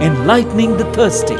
enlightening the thirsty.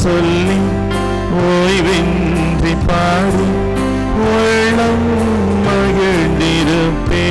சொல்லி ஓய்வின்றி பாடி உள்ளம் மகிழ்ந்திருப்பே.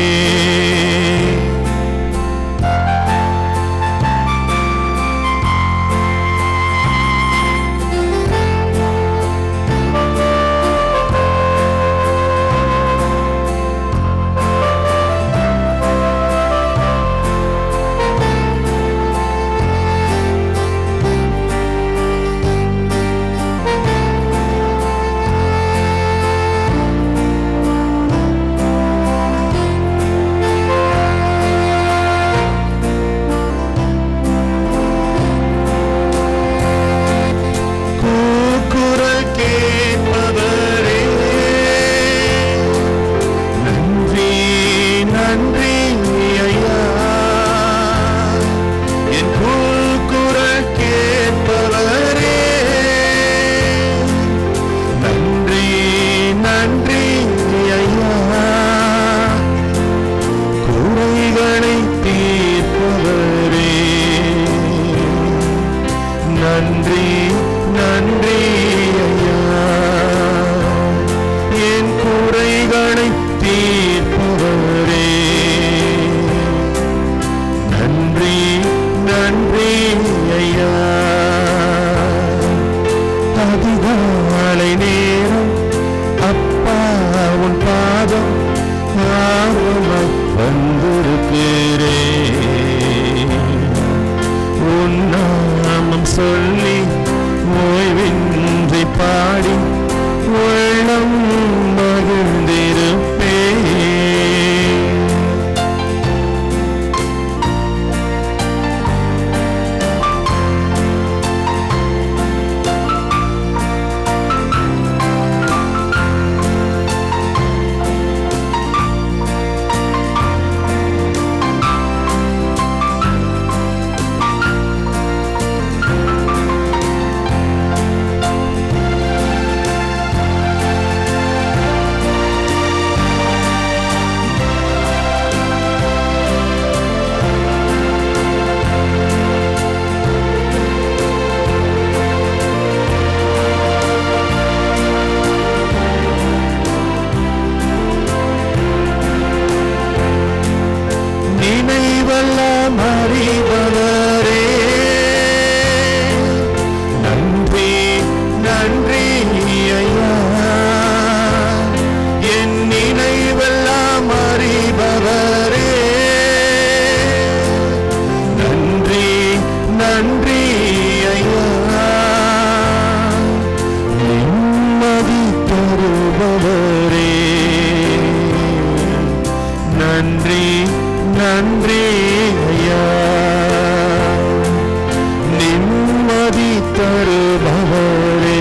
தருபவரே,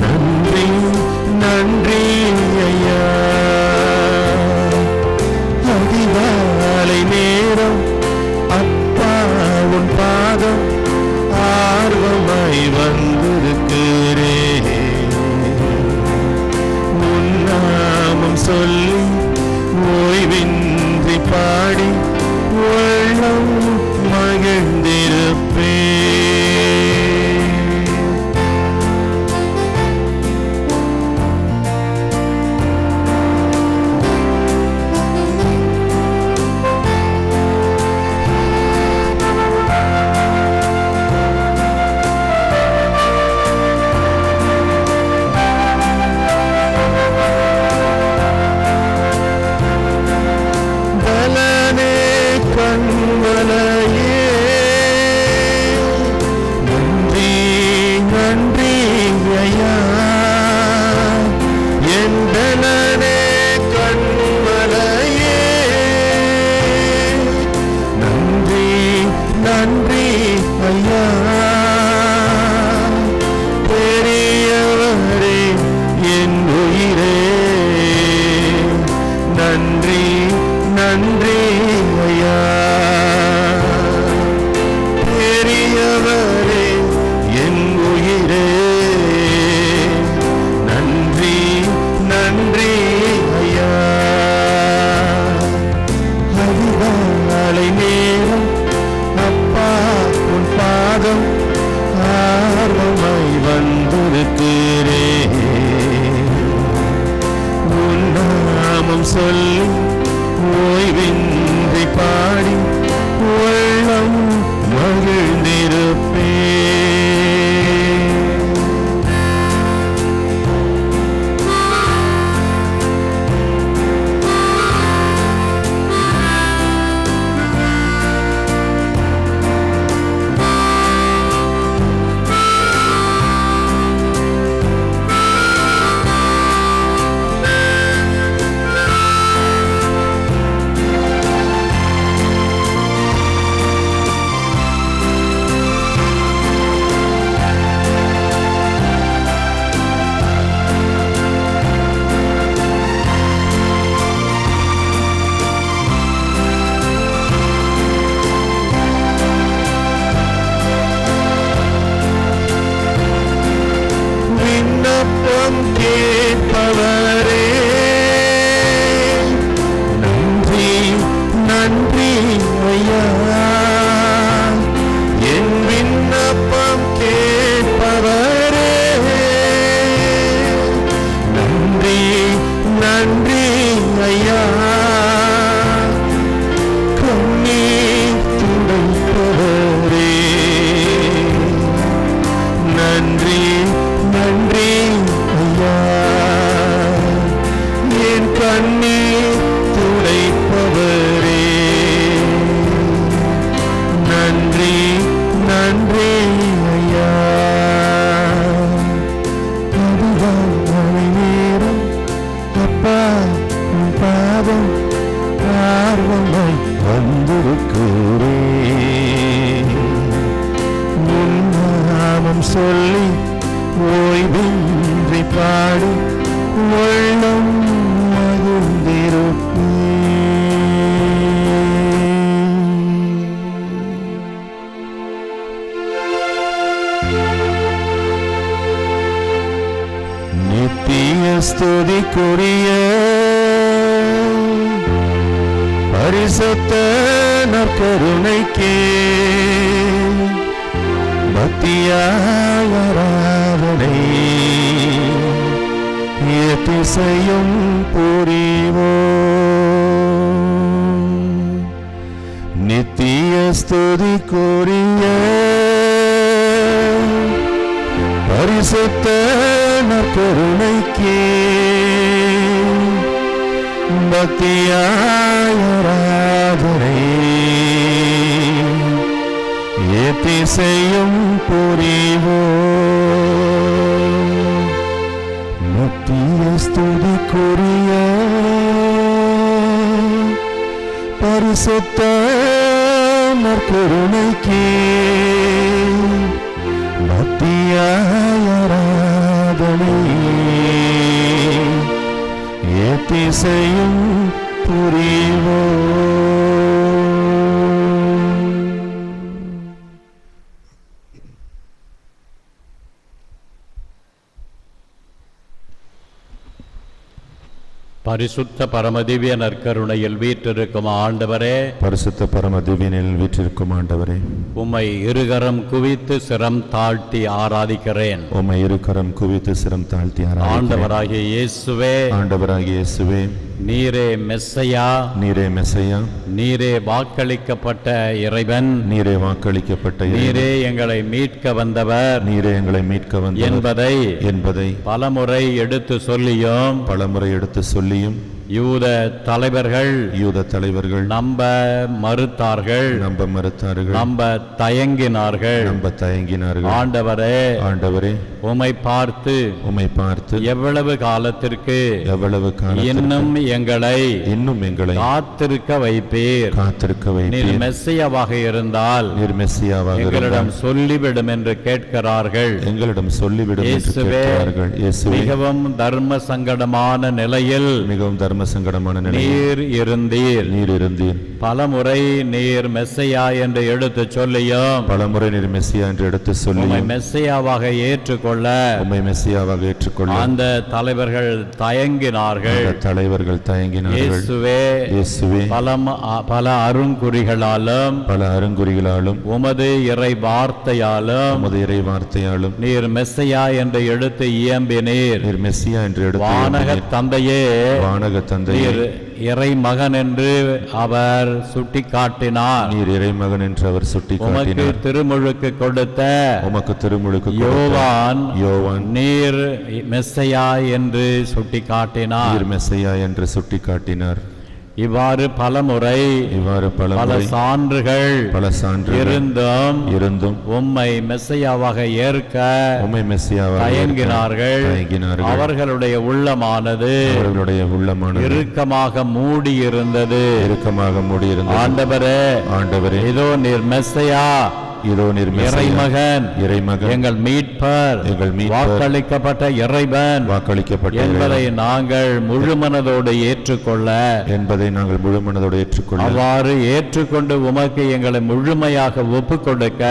நன்றி நன்றி ஐயா. அதிகாலை நேரம் அப்பா உன் பாதம் ஆர்வமாய் வந்திருக்கிறே, உன் நாமம் சொல்லி ஓய்வின்றி பாடி உள்ளம் மகிழ்ந்திருப்பே. சொல்லி ஓய்வின்றி பாடி உள்ளம் மகிழ்ந்திருப்பே. கேட்பவரே, நன்றி நன்றி ஐயா. என் விண்ணப்பம் கேட்பவரே, நன்றி நன்றி ஐயா. கண்ணீர் துடைப்பவரே, நன்றி நன்றி ஐயா. என் கண்ணீர் துடைப்பவரே, நன்றி நன்றி ஐயா. அதிகாலை நேரம் அப்பா உன் பாதம் ஆர்வமாய் வந்திருக்கிறே, உன் நாமம் சொல்லி ஓய்வின்றி பாடி உள்ளம் மகிழ்ந்திருப்பே. நித்திய ஸ்துதிக்குரிய பரிசுத்த நற்கருணைக்கே பக்தியாய் ஆராதனை எத்திசையும் புரிவோம். நித்திய ஸ்துதிக்குரிய பரிசுத்த நற்கருணைக்கே பக்தியாய் ஆராதனை எத்திசையும் புரிவோம். நித்திய ஸ்துதிக்குரிய பரிசுத்த நற்கருணைக்கே பக்தியாய் ஆராதனை ஏத்திசையும் புரிவோம். பரிசுத்த பரமதிவ்ய நற்கருணையில் வீற்றிருக்கும் ஆண்டவரே, பரிசுத்த பரம திவ்யனில் வீற்றிருக்கும் ஆண்டவரே, உம்மை இருகரம் குவித்து சிரம் தாழ்த்தி ஆராதிக்கிறேன். உம்மை இருகரம் குவித்து சிரம் தாழ்த்தி ஆராதிக்கிறேன். ஆண்டவராகிய இயேசுவே, ஆண்டவராகிய இயேசுவே, நீரே மெஸ்ஸையா, நீரே மெசையா, நீரே வாக்களிக்கப்பட்ட இறைவன், நீரே வாக்களிக்கப்பட்ட இறைவன், நீரே எங்களை மீட்க வந்தவர் நீரே எங்களை மீட்க வந்தவர் என்பதை பலமுறை எடுத்து சொல்லியும் பலமுறை எடுத்து சொல்லியும் யூத தலைவர்கள் நம்ப மறுத்தார்கள், நம்ப தயங்கினார்கள். ஆண்டவரே, உம்மை பார்த்து எவ்வளவு காலத்திற்கு இன்னும் எங்களை காத்திருக்க வைப்பீர்? நீர் மெஸ்ஸியாவாக இருந்தால் எங்களிடம் சொல்லிவிடும் என்று கேட்கிறார்கள். மிகவும் தர்ம சங்கடமான நிலையில் நீர் இருந்தீர். பலமுறை நீர் மெஸ்ஸியா என்று எடுத்து சொல்லியும் உம்மை மெஸ்ஸியாவாக ஏற்றுக்கொள்ள அந்த தலைவர்கள் தயங்கினார்கள். இயேசுவே, பல அருங்குறிகளாலும் உமது இறை வார்த்தையாலும் நீர் மெஸ்ஸியா என்று எடுத்து இயம்பினீர். வானக தந்தையே, இறை மகன் என்று அவர் சுட்டிக்காட்டினார். உமக்கு திருமுழுக்கு கொடுத்த யோவான் நீர் மெஸ்ஸியா என்று சுட்டிக்காட்டினார். இவ்வாறு பலமுறை பல சான்றுகள் இருந்தும் உம்மை மெஸ்ஸியாவாக ஏற்க தயங்கினார்கள். அவர்களுடைய உள்ளமானது இறுக்கமாக மூடியிருந்தது. ஆண்டவரே, இதோ நீர் மெஸ்ஸியா, இறைமகன், எங்கள் மீட்பர், வாக்களிக்கப்பட்ட இறைவன் என்பதை நாங்கள் முழுமனதோடு ஏற்றுக்கொள்ள அவ்வாறு ஏற்றுக்கொண்டு உமக்கு எங்களை முழுமையாக ஒப்புக் கொடுக்க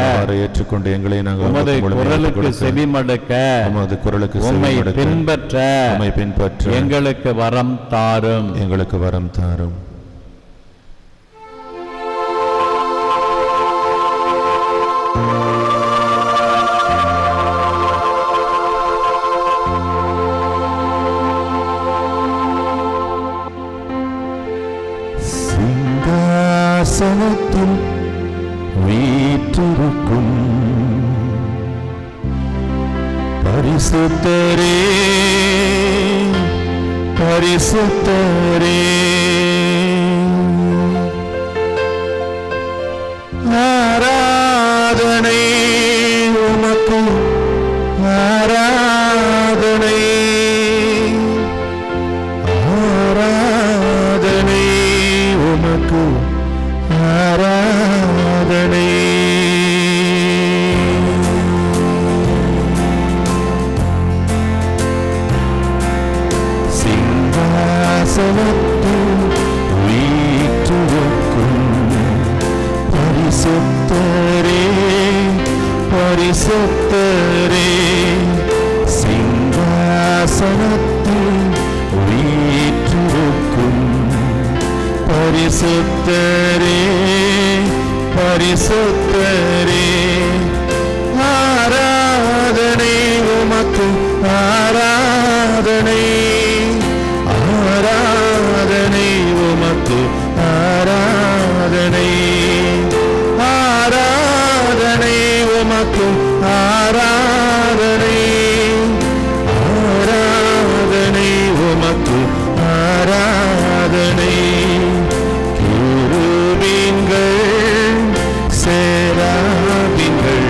உமது குரலுக்கு செவிமடுக்க உம்மை பின்பற்ற எங்களுக்கு வரம் தாரும். சிங்காசனத்தில் வீற்றிருக்கும் பரிசுத்தரே, ஆராதனை உமக்கு, ஆராதனை உமக்கு, ஆராதனை. சிங்காசனத்தில் வீற்றிருக்கும் பரிசுத்தரே, சிங்காசனத்தில் வீற்றிருக்கும் பரிசுத்தரே, ஆராதனை உமக்கு, ஆராதனை உமக்கு, ஆராதனை உமக்கு, ஆராதனை உமக்கு, ஆராதனை. சேராபிங்கள்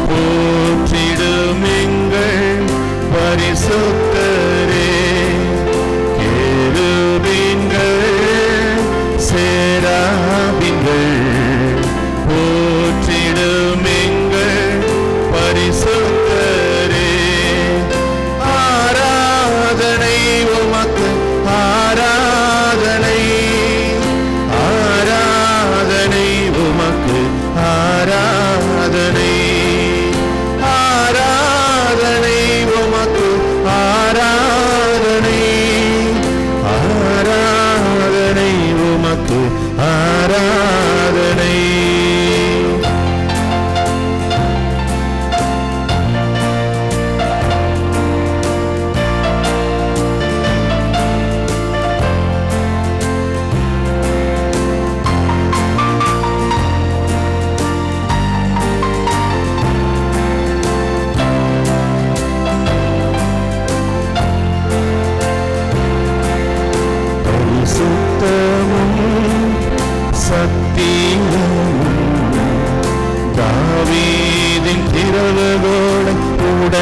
போற்றிடும் எங்கள் பரிசுத்தரே, கேருபீன்கள் சேராபிங்கள்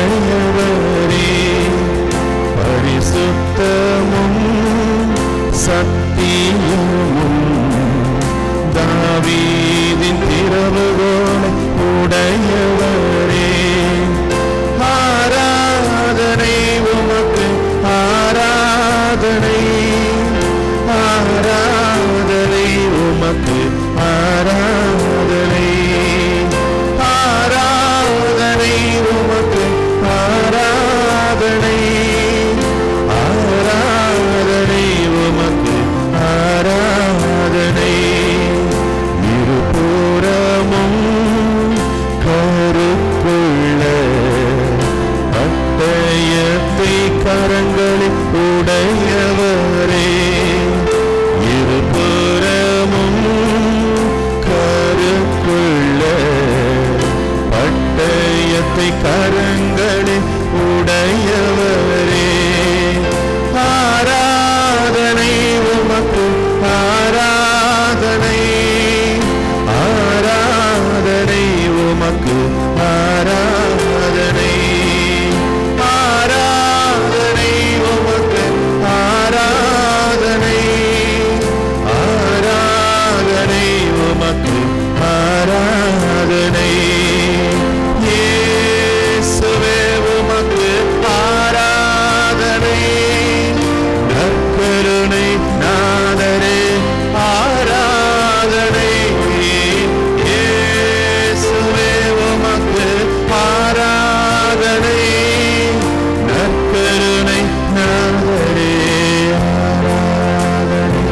உடையவரே, பரிசுத்தமும் சத்தியமும் தாவீதின் திறவுகோலை உடையவரே. ஆராதனை உமக்கு, ஆராதனை, ஆராதனை உமக்கு, ஆராதனை, ஆராதனை உமக்கு, ஆராதனை, ஆராதனை உமக்கு, ஆராதனை. இருபுறமும் கருக்குள்ள பட்டயத்தை கரங்களில் உடையவரே, இருபுறமும் கருக்குள்ள பட்டயத்தை கரங்களில் உடையவரே. ஆராதனை உமக்கு, ஆராதனை, ஆராதனை உமக்கு, ஆராதனை, ஆராதனை உமக்கு, ஆராதனை, ஆராதனை உமக்கு, ஆராதனை. இயேசுவே உமக்கு ஆராதனை, நற்கருணை நாதரே ஆராதனை. இயேசுவே உமக்கு ஆராதனை, நற்கருணை நாதரே ஆராதனை.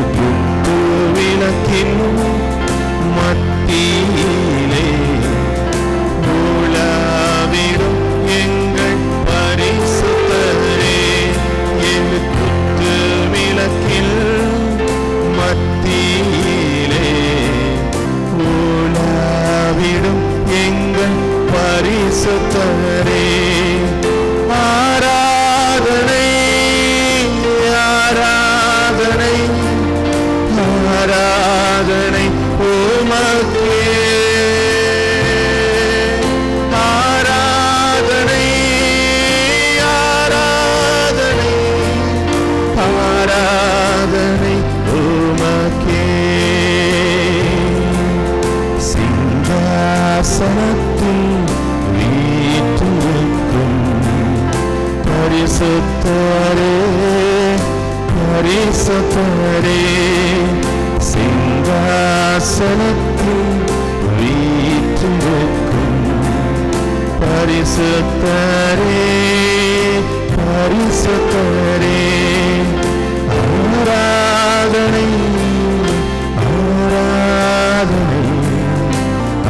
குத்து விளக்கின் மத்தியிலே உலாவிடும் எங்கள் பரிசுத்தரே, என் குத்து விளக்கில் மத்தியிலே உலாவிடும் எங்கள் பரிசுத்தரே. ஆராதனை, ஆராதனை, ஆராதனை உமக்கே, ஆராதனை, ஆராதனை, ஆராதனை உமக்கே. சிங்காசனத்தில் வீற்றிருக்கும் பரிசுத்தரே, பரிசுத்தரே, சிங்காசனத்தில் வீற்றிருக்கும் பரிசுத்தரே, பரிசுத்தரே. ஆராதனை, ஆராதனை,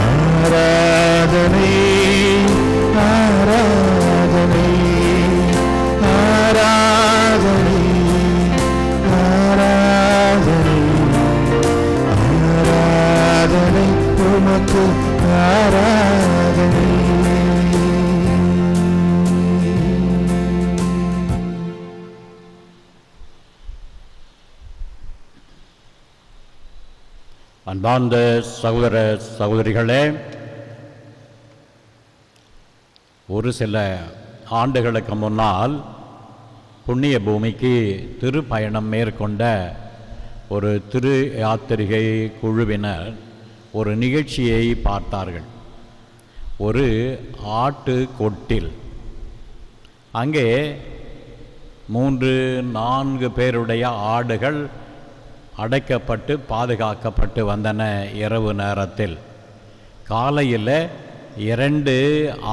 ஆராதனை, ஆராதனை, ஆராதனை, ஆராதனை, ஆராதனை உமக்கு, ஆராதனை. அன்பார்ந்த சகோதர சகோதரிகளே, ஒரு சில ஆண்டுகளுக்கு முன்னால் புண்ணிய பூமிக்கு திருப்பயணம் மேற்கொண்ட ஒரு திரு யாத்திரிகை குழுவினர் ஒரு நிகழ்ச்சியை பார்த்தார்கள். ஒரு ஆட்டு கொட்டில். அங்கே 3-4 பேருடைய ஆடுகள் அடைக்கப்பட்டு பாதுகாக்கப்பட்டு வந்தன. இரவு நேரத்தில் காலையில் 2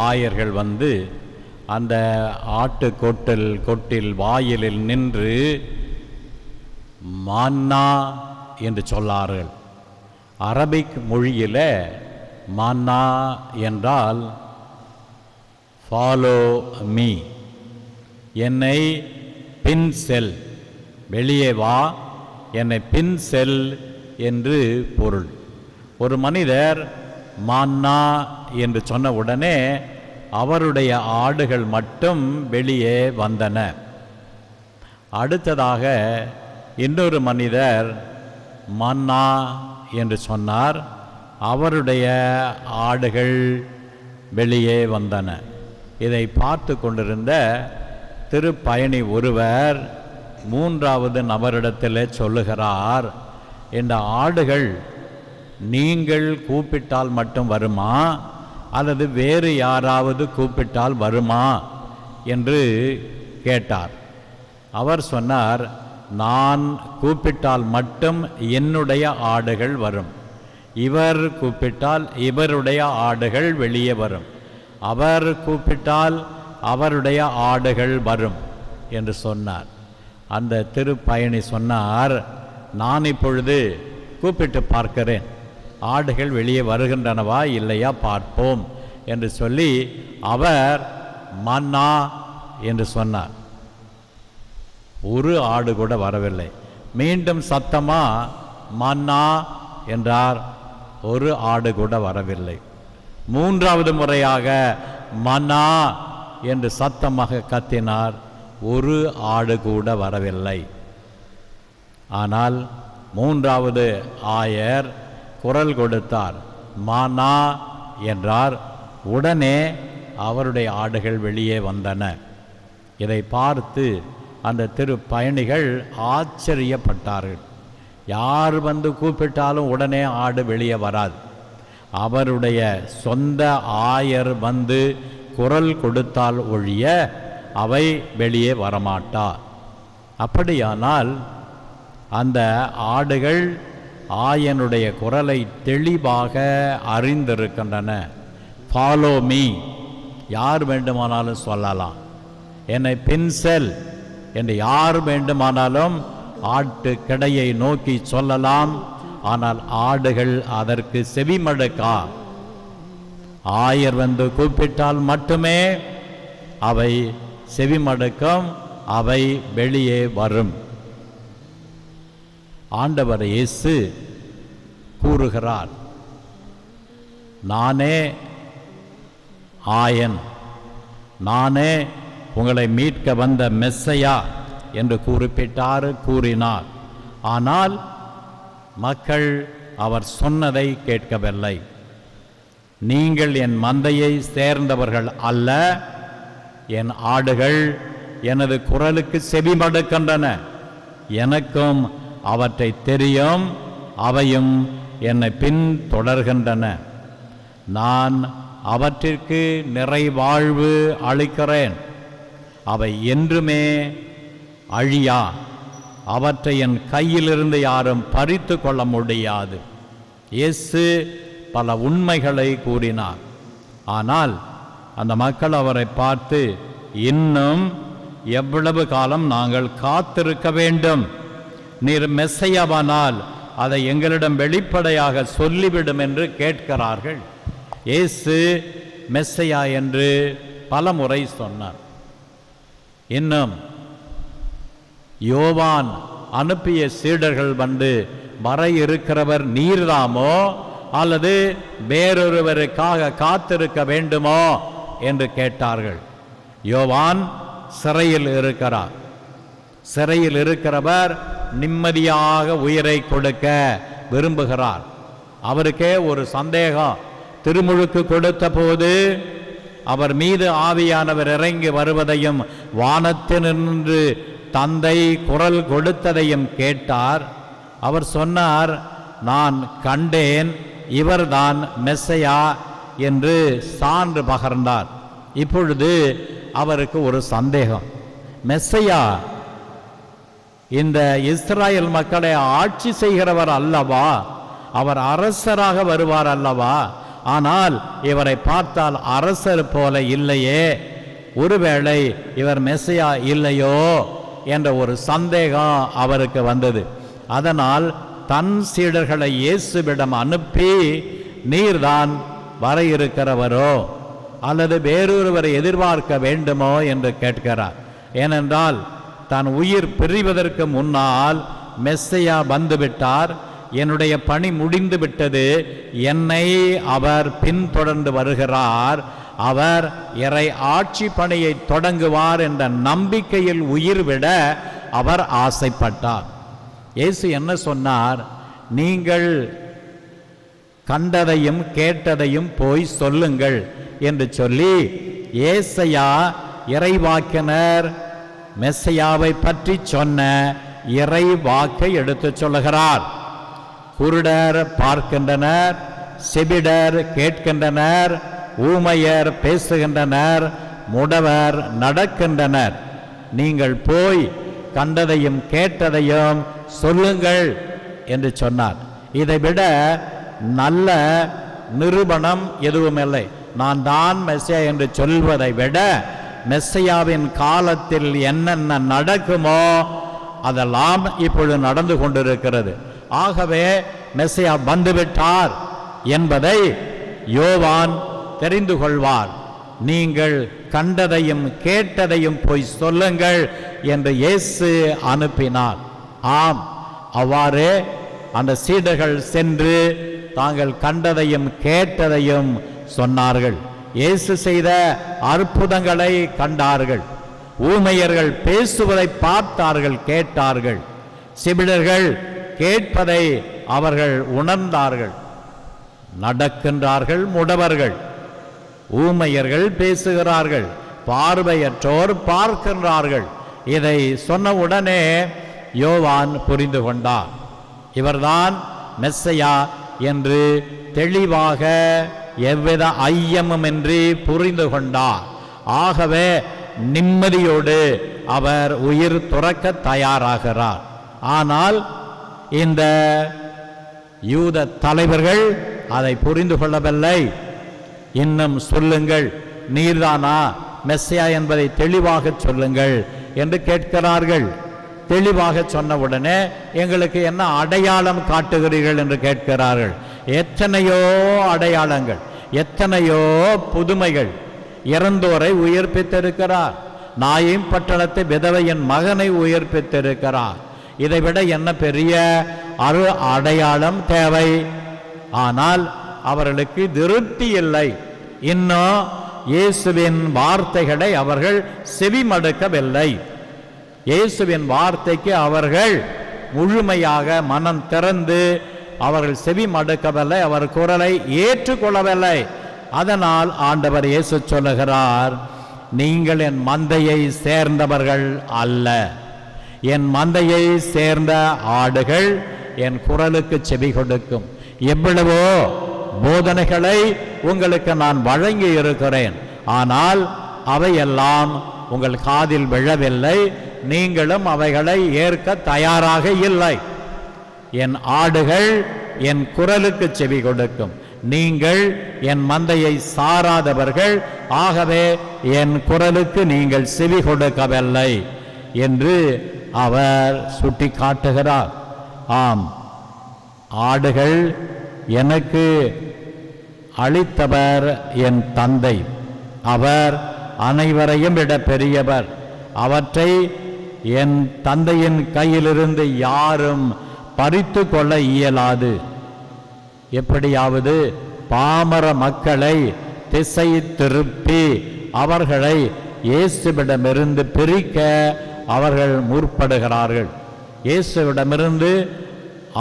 ஆயர்கள் வந்து அந்த ஆட்டு கொட்டில் வாயிலில் நின்று மன்னா என்று சொன்னார்கள். அரபிக் மொழியில் மன்னா என்றால் ஃபாலோ மீ, என்னை பின் செல், வெளியே வா, என்னை பின் செல் என்று பொருள். ஒரு மனிதர் மன்னா என்று சொன்ன உடனே அவருடைய ஆடுகள் மட்டும் வெளியே வந்தன. அடுத்ததாக இன்னொரு மனிதர் மன்னா என்று சொன்னார். அவருடைய ஆடுகள் வெளியே வந்தன. இதை பார்த்து கொண்டிருந்த திருப்பயணி ஒருவர் மூன்றாவது நபரிடத்தில் சொல்லுகிறார், இந்த ஆடுகள் நீங்கள் கூப்பிட்டால் மட்டும் வருமா அல்லது வேறு யாராவது கூப்பிட்டால் வருமா என்று கேட்டார். அவர் சொன்னார், நான் கூப்பிட்டால் மட்டும் என்னுடைய ஆடுகள் வரும். இவர் கூப்பிட்டால் இவருடைய ஆடுகள் வெளியே வரும். அவர் கூப்பிட்டால் அவருடைய ஆடுகள் வரும் என்று சொன்னார். அந்த திருப்பயணி சொன்னார், நான் இப்பொழுது கூப்பிட்டு பார்க்கிறேன், ஆடுகள் வெளியே வருகின்றனவா இல்லையா பார்ப்போம் என்று சொல்லி அவர் மன்னா என்று சொன்னார். ஒரு ஆடு கூட வரவில்லை. மீண்டும் சத்தமா மன்னா என்றார். ஒரு ஆடு கூட வரவில்லை. மூன்றாவது முறையாக மன்னா என்று சத்தமாக கத்தினார். ஒரு ஆடு கூட வரவில்லை. ஆனால் மூன்றாவது ஆயர் குரல் கொடுத்தார், மன்னா என்றார். உடனே அவருடைய ஆடுகள் வெளியே வந்தன. இதை பார்த்து அந்த திருப்பயணிகள் ஆச்சரியப்பட்டார்கள். யார் வந்து கூப்பிட்டாலும் உடனே ஆடு வெளியே வராது. அவருடைய சொந்த ஆயர் வந்து குரல் கொடுத்தால் ஒழிய அவை வெளியே வரமாட்டா. அப்படியானால் அந்த ஆடுகள் ஆயனுடைய குரலை தெளிவாக அறிந்திருக்கின்றன. ஃபாலோ மீ, யார் வேண்டுமானாலும் சொல்லலாம், என்னை பின்செல் என்று யார் வேண்டுமானாலும் ஆட்டு கிடையை நோக்கி சொல்லலாம். ஆனால் ஆடுகள் அதற்கு செவிமடுக்கா. ஆயர் வந்து கூப்பிட்டால் மட்டுமே அவை செவிமடுக்கும், அவை வெளியே வரும். ஆண்டவர் இயேசு கூறுகிறார், நானே ஆயன், நானே உங்களை மீட்க வந்த மெஸ்ஸையா என்று கூறினார். ஆனால் மக்கள் அவர் சொன்னதை கேட்கவில்லை. நீங்கள் என் மந்தையை சேர்ந்தவர்கள் அல்ல, என் ஆடுகள் எனது குரலுக்கு செவிமடுக்கின்றன, எனக்கும் அவற்றை தெரியும், அவையும் என்னை பின்தொடர்கின்றன. நான் அவற்றிற்கு நிறைவாழ்வு அளிக்கிறேன், அவை என்றுமே அழியா, அவற்றை என் கையிலிருந்து யாரும் பறித்து கொள்ள முடியாது. இயேசு பல உண்மைகளை கூறினார். ஆனால் அந்த மக்கள் அவரை பார்த்து, இன்னும் எவ்வளவு காலம் நாங்கள் காத்திருக்க வேண்டும்? நீர் மெஸ்ஸையாவானால் அதை எங்களிடம் வெளிப்படையாக சொல்லிவிடும் என்று கேட்கிறார்கள். இயேசு மெஸ்ஸையா என்று பல முறை சொன்னார். இன்னும் யோவான் அனுப்பிய சீடர்கள் வந்து, வர இருக்கிறவர் நீர்தாமோ அல்லது வேறொருவருக்காக காத்திருக்க வேண்டுமோ என்று கேட்டார்கள். யோவான் சிறையில் இருக்கிறார். சிறையில் இருக்கிறவர் நிம்மதியாக உயிரை கொடுக்க விரும்புகிறார். அவருக்கே ஒரு சந்தேகம். திருமுழுக்கு கொடுத்த போது அவர் மீது ஆவியானவர் இறங்கி வருவதையும் வானத்தினின்று தந்தை குரல் கொடுத்ததையும் கேட்டார். அவர் சொன்னார், நான் கண்டேன், இவர்தான் மெஸ்ஸையா என்று சான்று பகர்ந்தார். இப்பொழுது அவருக்கு ஒரு சந்தேகம். மெஸ்ஸையா இந்த இஸ்ராயல் மக்களை ஆட்சி செய்கிறவர் அல்லவா? அவர் அரசராக வருவார் அல்லவா? ஆனால் இவரை பார்த்தால் அரசர் போல இல்லையே, ஒருவேளை இவர் மெஸ்ஸையா இல்லையோ என்ற ஒரு சந்தேகம் அவருக்கு வந்தது. அதனால் தன் சீடர்களை இயேசுவிடம் அனுப்பி, நீர்தான் வர இருக்கிறவரோ அல்லது வேறொருவரை எதிர்பார்க்க வேண்டுமோ என்று கேட்கிறார். ஏனென்றால் தன் உயிர் பிரிவதற்கு முன்னால் மெஸ்ஸையா வந்துவிட்டார், என்னுடைய பணி முடிந்து விட்டது, என்னை அவர் பின்தொடர்ந்து வருகிறார், அவர் இறை ஆட்சி பணியை தொடங்குவார் என்ற நம்பிக்கையில் உயிர் விட அவர் ஆசைப்பட்டார். இயேசு என்ன சொன்னார்? நீங்கள் கண்டதையும் கேட்டதையும் போய் சொல்லுங்கள் என்று சொல்லி ஏசாயா இறைவாக்கினர் மெஸ்ஸையாவை பற்றி சொன்ன இறை வாக்கை எடுத்து சொல்லுகிறார். குருடர் பார்க்கின்றனர், செவிடர் கேட்கின்றனர், ஊமையர் பேசுகின்றனர், முடவர் நடக்கின்றனர். நீங்கள் போய் கண்டதையும் கேட்டதையும் சொல்லுங்கள் என்று சொன்னார். இதைவிட நல்ல நிரூபணம் எதுவும் இல்லை. நான் தான் மெஸ்ஸியா என்று சொல்வதை விட மெஸ்ஸியாவின் காலத்தில் என்னென்ன நடக்குமோ அதெல்லாம் இப்பொழுது நடந்து கொண்டிருக்கிறது. ஆகவே மெஸ்ஸியா வந்துவிட்டார் என்பதை யோவான் தெரிந்து கொள்வார். நீங்கள் கண்டதையும் கேட்டதையும் போய் சொல்லுங்கள் என்று இயேசு அனுப்பினார். ஆம், அவ்வாறே அந்த சீடர்கள் சென்று தாங்கள் கண்டதையும் கேட்டதையும் சொன்னார்கள். இயேசு செய்த அற்புதங்களை கண்டார்கள். ஊமையர்கள் பேசுவதை பார்த்தார்கள், கேட்டார்கள். செவிடர்கள் கேட்பதை அவர்கள் உணர்ந்தார்கள். நடக்கின்றார்கள் முடவர்கள், ஊமையர்கள் பேசுகிறார்கள், பார்வையற்றோர் பார்க்கின்றார்கள். இதை சொன்ன உடனே யோவான் புரிந்து கொண்டார். இவர்தான் மெஸ்ஸையா என்று தெளிவாக எவ்வித ஐயமுமின்றி புரிந்து கொண்டார். ஆகவே நிம்மதியோடு அவர் உயிர் துறக்க தயாராகிறார். ஆனால் இந்த யூத தலைவர்கள் அதை புரிந்து கொள்ளவில்லை. இன்னும் சொல்லுங்கள், நீர்தானா மெஸ்ஸியா என்பதை தெளிவாக சொல்லுங்கள் என்று கேட்கிறார்கள். தெளிவாக சொன்னவுடனே எங்களுக்கு என்ன அடையாளம் காட்டுகிறீர்கள் என்று கேட்கிறார்கள். எத்தனையோ அடையாளங்கள், எத்தனையோ புதுமைகள். இறந்தோரை உயிர்ப்பித்திருக்கிறார். நாயும் பட்டணத்தை விதவையின் மகனை உயிர்ப்பித்திருக்கிறார். இதைவிட என்ன பெரிய அடையாளம் தேவை? ஆனால் அவர்களுக்கு திருப்தி இல்லை. இன்னும் இயேசுவின் வார்த்தைகளை அவர்கள் செவிமடுக்கவில்லை. இயேசுவின் வார்த்தைக்கு அவர்கள் முழுமையாக மனம் திறந்து அவர்கள் செவி மடுக்கவில்லை, அவர் குரலை ஏற்றுக்கொள்ளவில்லை. அதனால் ஆண்டவர் இயேசு சொல்லுகிறார், நீங்கள் என் மந்தையை சேர்ந்தவர்கள் அல்ல. என் மந்தையை சேர்ந்த ஆடுகள் என் குரலுக்கு செவி கொடுக்கும். எவ்வளவோ போதனைகளை உங்களுக்கு நான் வழங்கி இருக்கிறேன், ஆனால் அவையெல்லாம் உங்கள் காதில் விழவில்லை. நீங்களும் அவைகளை ஏற்க தயாராக இல்லை. என் ஆடுகள் என் குரலுக்கு செவி கொடுக்கும். நீங்கள் என் மந்தையை சாராதவர்கள், ஆகவே என் குரலுக்கு நீங்கள் செவி கொடுக்கவில்லை என்று அவர் சுட்டி காட்டுகிறார். ஆம், ஆடுகள் எனக்கு அளித்தவர் என் தந்தை. அவர் அனைவரையும் விட பெரியவர். அவற்றை என் தந்தையின் கையிலிருந்து யாரும் பறித்து கொள்ள இயலாது. எப்படியாவது பாமர மக்களை திசை திருப்பி அவர்களை இயேசுவிடமிருந்து பிரிக்க அவர்கள் முற்படுகிறார்கள். இயேசுவிடமிருந்து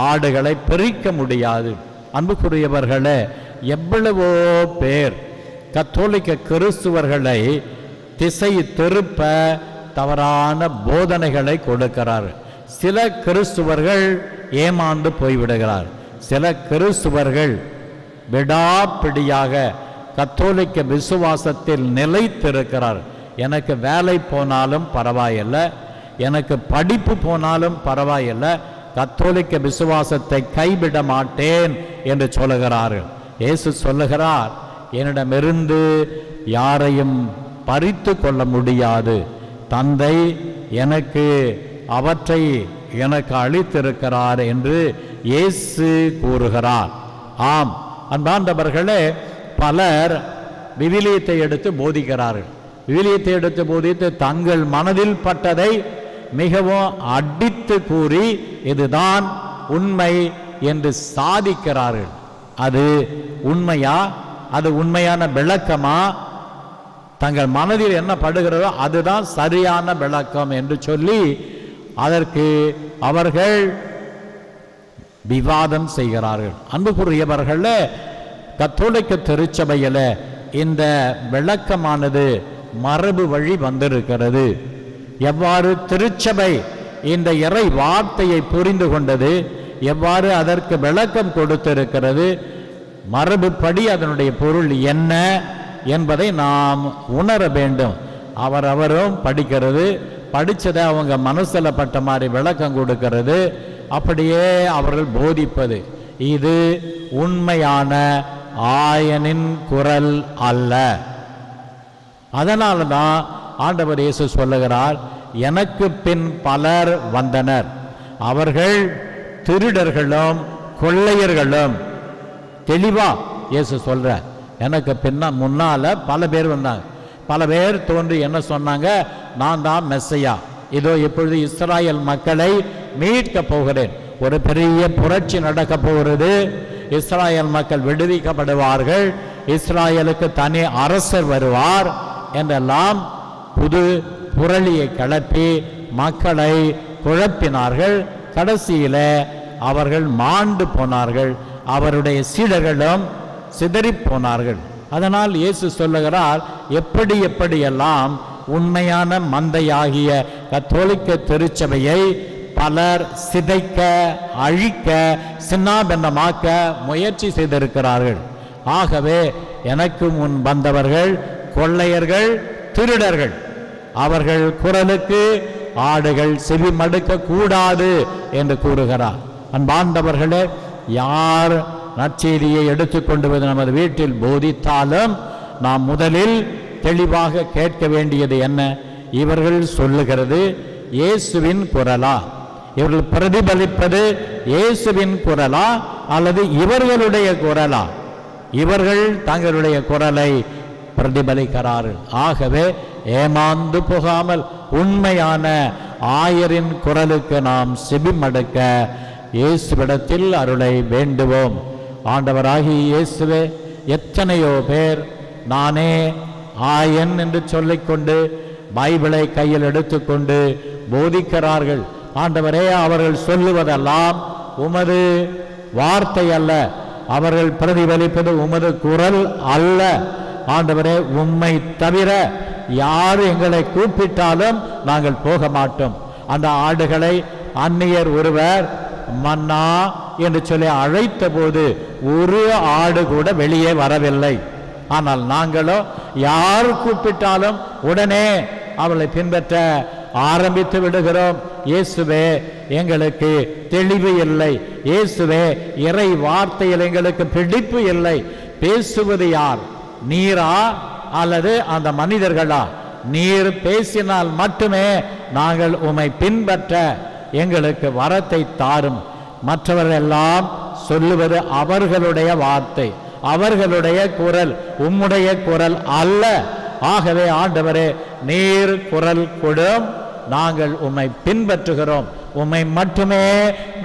ஆடுகளை பிரிக்க முடியாது. அன்புக்குரியவர்களே, எவ்வளவோ பேர் கத்தோலிக்க கிறிஸ்துவர்களை திசை திருப்ப தவறான போதனைகளை கொடுக்கிறார்கள். சில கிறிஸ்துவர்கள் ஏமாந்து போய்விடுகிறார். சில கிறிஸ்துவர்கள் விடாப்பிடியாக கத்தோலிக்க விசுவாசத்தில் நிலைத்திருக்கிறார். எனக்கு வேலை போனாலும் பரவாயில்லை, எனக்கு படிப்பு போனாலும் பரவாயில்லை, கத்தோலிக்க விசுவாசத்தை கைவிட மாட்டேன் என்று சொல்லுகிறார்கள். இயேசு சொல்லுகிறார், என்னிடமிருந்து யாரையும் பறித்து கொள்ள முடியாது. தந்தை எனக்கு அவற்றை எனக்கு அளித்திருக்கிறார் என்று இயேசு கூறுகிறார். ஆம் அன்பாண்டவர்களே, பலர் விவிலியத்தை எடுத்து போதிக்கிறார்கள். விவிலியத்தை எடுத்து போதித்து தங்கள் மனதில் பட்டதை மிகவும் அடித்து கூறி இதுதான் உண்மை என்று சாதிக்கிறார்கள். அது உண்மையா? அது உண்மையான விளக்கமா? தங்கள் மனதில் என்ன படுகிறதோ அதுதான் சரியான விளக்கம் என்று சொல்லி அதற்கு அவர்கள் விவாதம் செய்கிறார்கள். அன்புக்குரியவர்கள, கத்தோலிக்க திருச்சபையில் இந்த விளக்கமானது மரபு வழி வந்திருக்கிறது. எவ்வாறு திருச்சபை இந்த இறை வார்த்தையை புரிந்து கொண்டது, எவ்வாறு அதற்கு விளக்கம் கொடுத்திருக்கிறது, மரபுப்படி அதனுடைய பொருள் என்ன என்பதை நாம் உணர வேண்டும். அவரவரும் படிக்கிறது, படித்ததை அவங்க மனசில் பட்ட மாதிரி விளக்கம் கொடுக்கிறது, அப்படியே அவர்கள் போதிப்பது. இது உண்மையான ஆயனின் குரல் அல்ல. அதனால தான் ஆண்டவர் இயேசு சொல்லுகிறார், எனக்கு பின் பலர் வந்தனர், அவர்கள் திருடர்களும் கொள்ளையர்களும். தெளிவா இயேசு சொல்ற, எனக்கு முன்னால பல பேர் வந்தாங்க. பல பேர் தோன்றி என்ன சொன்னாங்க, நான் தான் மெஸ்ஸையா, இதோ இப்பொழுது இஸ்ராயல் மக்களை மீட்க போகிறேன், ஒரு பெரிய புரட்சி நடக்க போகிறது, இஸ்ராயல் மக்கள் விடுவிக்கப்படுவார்கள், இஸ்ராயலுக்கு தனி அரசர் வருவார் என்றெல்லாம் புது புரளியை கிளப்பி மக்களை குழப்பினார்கள். கடைசியில அவர்கள் மாண்டு போனார்கள், அவருடைய சீடர்களும் சிதறி போனார்கள். அதனால் இயேசு சொல்லுகிறார், எப்படியெல்லாம் உண்மையான மந்தையாகிய கத்தோலிக்க திருச்சபையை பலர் சிதைக்க, அழிக்க, சின்னாபின்னமாக்க முயற்சி செய்திருக்கிறார்கள். ஆகவே எனக்கு முன் வந்தவர்கள் கொள்ளையர்கள், திருடர்கள், அவர்கள் குரலுக்கு ஆடுகள் செவி மடுக்க கூடாது என்று கூறுகிறார். அன்பார்ந்தவர்களே, யார் நற்செய்தியை எடுத்துக்கொண்டு வந்து நமது வீட்டில் போதித்தாலும் நாம் முதலில் தெளிவாக கேட்க வேண்டியது என்ன? இவர்கள் சொல்லுகிறது இயேசுவின் குரலா? இவர்கள் பிரதிபலிப்பது இயேசுவின் குரலா அல்லது இவர்களுடைய குரலா? இவர்கள் தங்களுடைய குரலை பிரதிபலிக்கிறார்கள். ஆகவே ஏமாந்து போகாமல் உண்மையான ஆயரின் குரலுக்கு நாம் செவிமடுக்க இயேசுவிடத்தில் அருளை வேண்டுவோம். ஆண்டவராகிய இயேசுவே, எத்தனையோ பேர் நானே ஆயன் என்று சொல்லிக்கொண்டு பைபிளை கையில் எடுத்துக்கொண்டு போதிக்கிறார்கள். ஆண்டவரே, அவர்கள் சொல்லுவதெல்லாம் உமது வார்த்தை அல்ல, அவர்கள் பிரதிபலிப்பது உமது குரல் அல்ல. ஆண்டவரே, உம்மை தவிர யார் எங்களை கூப்பிட்டாலும் நாங்கள் போக மாட்டோம். அந்த ஆடுகளை அந்நியர் ஒருவர் மன்னா என்று சொல்லி அழைத்த போது ஒரு ஆடு கூட வெளியே வரவில்லை. ஆனால் நாங்களோ யார் கூப்பிட்டாலும் உடனே அவளை பின்பற்ற ஆரம்பித்து விடுகிறோம். இயேசுவே, எங்களுக்கு தெளிவு இல்லை. இயேசுவே, இறை வார்த்தையில் எங்களுக்கு பிடிப்பு இல்லை. பேசுவது யார், நீரா அல்லது அந்த மனிதர்களா? நீர் பேசினால் மட்டுமே நாங்கள் உம்மை பின்பற்ற எங்களுக்கு வரத்தை தாரும். மற்றவர்கள் எல்லாம் சொல்லுவது அவர்களுடைய வார்த்தை, அவர்களுடைய குரல், உம்முடைய குரல் அல்ல. ஆகவே ஆண்டவரே, நீர் குரல் கொடும், நாங்கள் உம்மை பின்பற்றுகிறோம், உம்மை மட்டுமே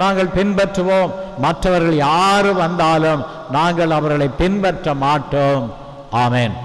நாங்கள் பின்பற்றுவோம். மற்றவர்கள் யாரு வந்தாலும் நாங்கள் அவர்களை பின்பற்ற மாட்டோம். ஆமென்.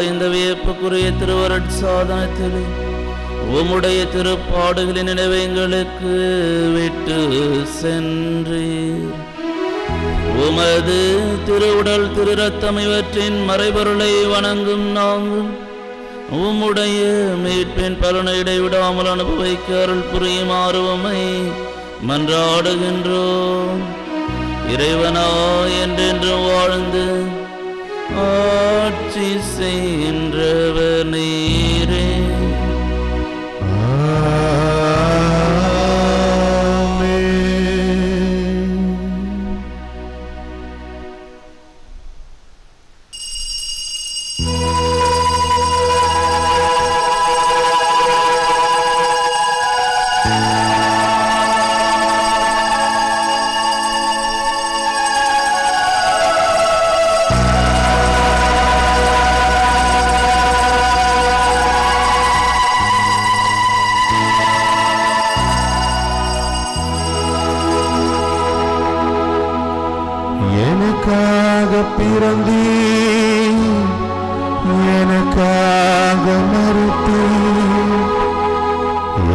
இந்த வியப்புக்குரிய திருவருட்சாதனத்திலே உம்முடைய திருப்பாடுகளின் நினைவை எங்களுக்கு விட்டு சென்றீர். உமது திருவுடல் திரு ரத்தம் இவற்றின் மறைபொருளை வணங்கும் நாங்கள் உம்முடைய மீட்பின் பலனை இடைவிடாமல் அனுபவிக்க அருள் புரியுமாறு உம்மை மன்றாடுகின்றோம். இறைவனாய் என்றென்று வாழ்ந்து ஆட்சி செய்கின்றவர் நீரே. எனக்காக பிறந்தீ, எனக்காக மறுத்தீ,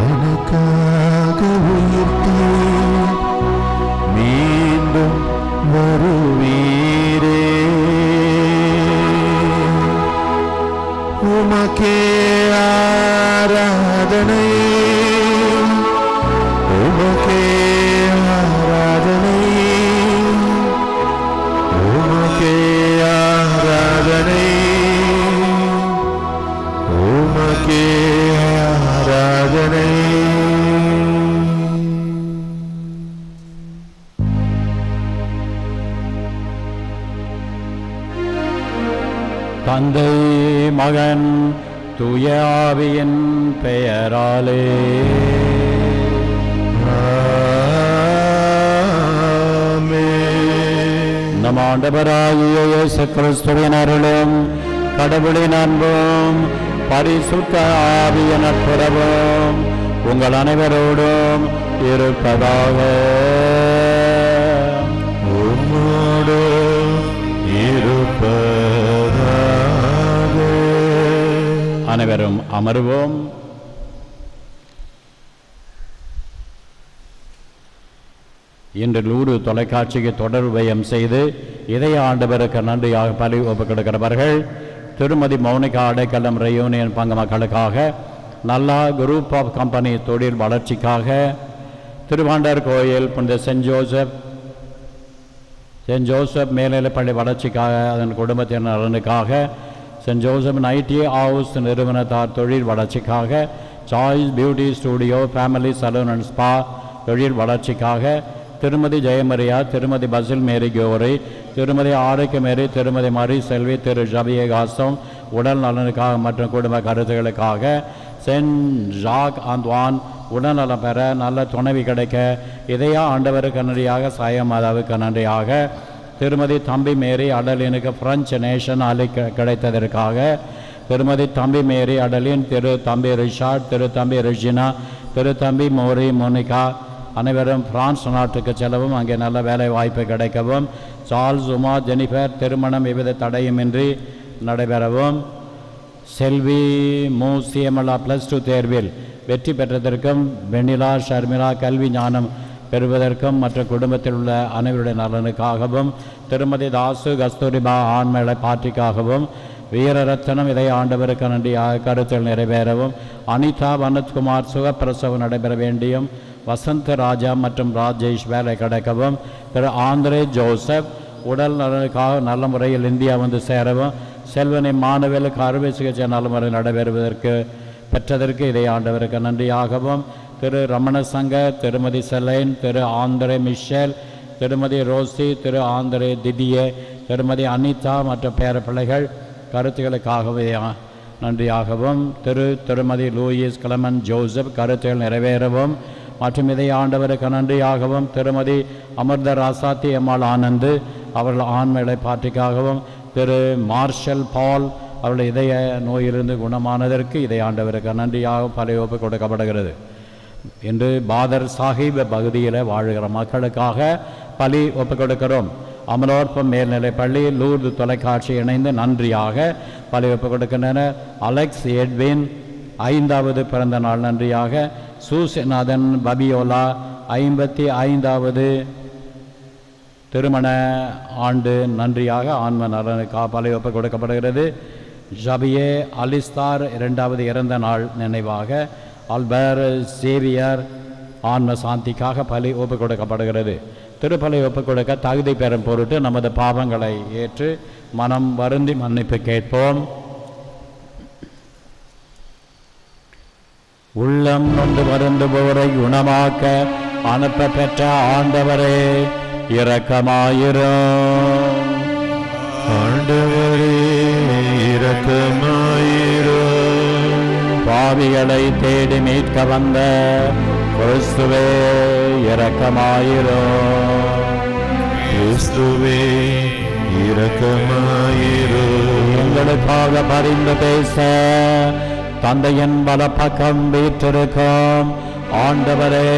எனக்காக உயிர்த்தீ, மீண்டும் வருவீரே. உமக்கே ஆராதனை, உமக்கே ஆராதனை, உமக்கே ஆராதனை, உமக்கே ஆராதனை. தந்தை மகன் தூய ஆவியின் பெயராலே நம் ஆண்டவராகிய இயேசு கிறிஸ்துவின் அருளும் கடவுளின் அன்பும் பரிசுத்த ஆவியின் நட்புறவும் உங்கள் அனைவரோடும் இருப்பதாக. உம்மோடு இருப்பதாக. அனைவரும் அமருவோம். இன்று லூரு தொலைக்காட்சிக்கு தொடர் வியம் செய்து இதய ஆண்டவருக்கு நன்றியாக பலி ஒப்புக்கொடுக்கிறவர்கள் திருமதி மௌனிகா அடைக்கலம் ரெயூனியன் பங்கு மக்களுக்காக, நல்லா குரூப் ஆஃப் கம்பெனி தொழில் வளர்ச்சிக்காக, திருவாண்டர் கோயில் புனித சென்ட் ஜோசப் மேல்நிலைப்பள்ளி வளர்ச்சிக்காக, அதன் குடும்பத்தின் நலனுக்காக, சென்ட் ஜோசப் ஐடி ஹவுஸ் நிறுவனத்தார் தொழில் வளர்ச்சிக்காக, choice beauty studio family salon and spa தொழில் வளர்ச்சிக்காக, திருமதி ஜெயமரியா, திருமதி பசில் மேரி கோரை, திருமதி ஆரோக்கிய மேரி, திருமதி மரி செல்வி, திரு ஜபியகாசம் உடல் நலனுக்காக மற்றும் குடும்ப கருத்துகளுக்காக, சென்ட் ஜாக் ஆந்த்வான் உடல் நலம் பெற நல்ல துணைவி கிடைக்க இதய ஆண்டவருக்கு நன்றியாக, சாய மாதாவுக்கு நன்றியாக, திருமதி தம்பி மேரி அடலினுக்கு பிரெஞ்சு நேஷன் அலி கிடைத்ததற்காக, திருமதி தம்பி மேரி அடலின், திரு தம்பி ரிஷாட், திரு தம்பி ரிஜினா, திரு தம்பி மோரி மோனிகா அனைவரும் பிரான்ஸ் நாட்டுக்கு செல்லவும் அங்கே நல்ல வேலை வாய்ப்பு கிடைக்கவும், சார்ல்ஸ் உமா ஜெனிஃபர் திருமணம் எவ்வித தடையுமின்றி நடைபெறவும், செல்வி மூசியமலா +2 தேர்வில் வெற்றி பெற்றதற்கும், வெண்ணிலா ஷர்மிளா கல்வி ஞானம் பெறுவதற்கும் மற்ற குடும்பத்தில் உள்ள அனைவருடைய நலனுக்காகவும், திருமதி தாசு கஸ்தூரிபா ஆண்மேளை பாட்டிக்காகவும், வீரரத்னம் இதய ஆண்டவருக்கு நன்றியாக கருத்தில் நிறைவேறவும், அனிதா வனத்குமார் சுகப்பிரசவம் நடைபெற வேண்டியும், வசந்த் ராஜா மற்றும் ராஜேஷ் வேலை கிடைக்கவும், திரு ஆந்திரே ஜோசப் உடல் நலனுக்காக நல்ல முறையில் இந்தியா வந்து சேரவும், செல்வனை மாணவர்களுக்கு அறுவை சிகிச்சை நல்ல முறை நடைபெறுவதற்கு பெற்றதற்கு இதை ஆண்டவருக்கு நன்றியாகவும், திரு ரமண சங்க, திருமதி செலைன், திரு ஆந்திரே மிஷேல், திருமதி ரோசி, திரு ஆந்திரே திதியே, திருமதி அனிதா மற்றும் பேர பிள்ளைகள் கருத்துக்களுக்காகவே நன்றியாகவும், திருமதி லூயிஸ் கிளமன் ஜோசப் கருத்துகள் நிறைவேறவும் மற்றும் இதை ஆண்டவருக்கு நன்றியாகவும், திருமதி அமிர்த ராசாத்தி அம்மாள் ஆனந்து அவர்கள் ஆண்மையை பாட்டிக்காகவும், திரு மார்ஷல் பால் அவருடைய இதய நோயிலிருந்து குணமானதற்கு இதை ஆண்டவருக்கு நன்றியாக பலி ஒப்பு கொடுக்கப்படுகிறது. இன்று பாதர் சாஹிப் பகுதியில் வாழ்கிற மக்களுக்காக பலி ஒப்பு கொடுக்கிறோம். அமலோற்பம் மேல்நிலைப் பள்ளி லூர்து தொலைக்காட்சி இணைந்து நன்றியாக பலி ஒப்புக் கொடுக்கின்றனர். அலெக்ஸ் எட்வின் 5வது பிறந்த நாள் நன்றியாக. சூசிநாதன் பபியோலா 55வது திருமண ஆண்டு நன்றியாக ஆன்ம நலனுக்காக பலி ஒப்புக் கொடுக்கப்படுகிறது. ஜபியே அலிஸ்தார் 2வது இறந்த நாள் நினைவாக. அல்பர் சேவியர் ஆன்ம சாந்திக்காக பலி ஒப்புக் கொடுக்கப்படுகிறது. திருப்பலி ஒப்புக் கொடுக்க தகுதி பெறும் பொருட்டு நமது பாவங்களை ஏற்று மனம் வருந்தி மன்னிப்பு கேட்போம். உள்ளம் நொந்து வருந்துபவரை குணமாக்க அனுப்ப பெற்ற ஆண்டவரே இரக்கமாயிரும். ஆண்டவரே இரக்கமாயிரும். பாவிகளை தேடி மீட்க வந்த கிறிஸ்துவே இரக்கமாயிரும். கிறிஸ்துவே இரக்கமாயிரும். எங்களுக்காக பரிந்து பேச தந்தையின் வலப்பக்கம் வீற்றிருக்கும் ஆண்டவரே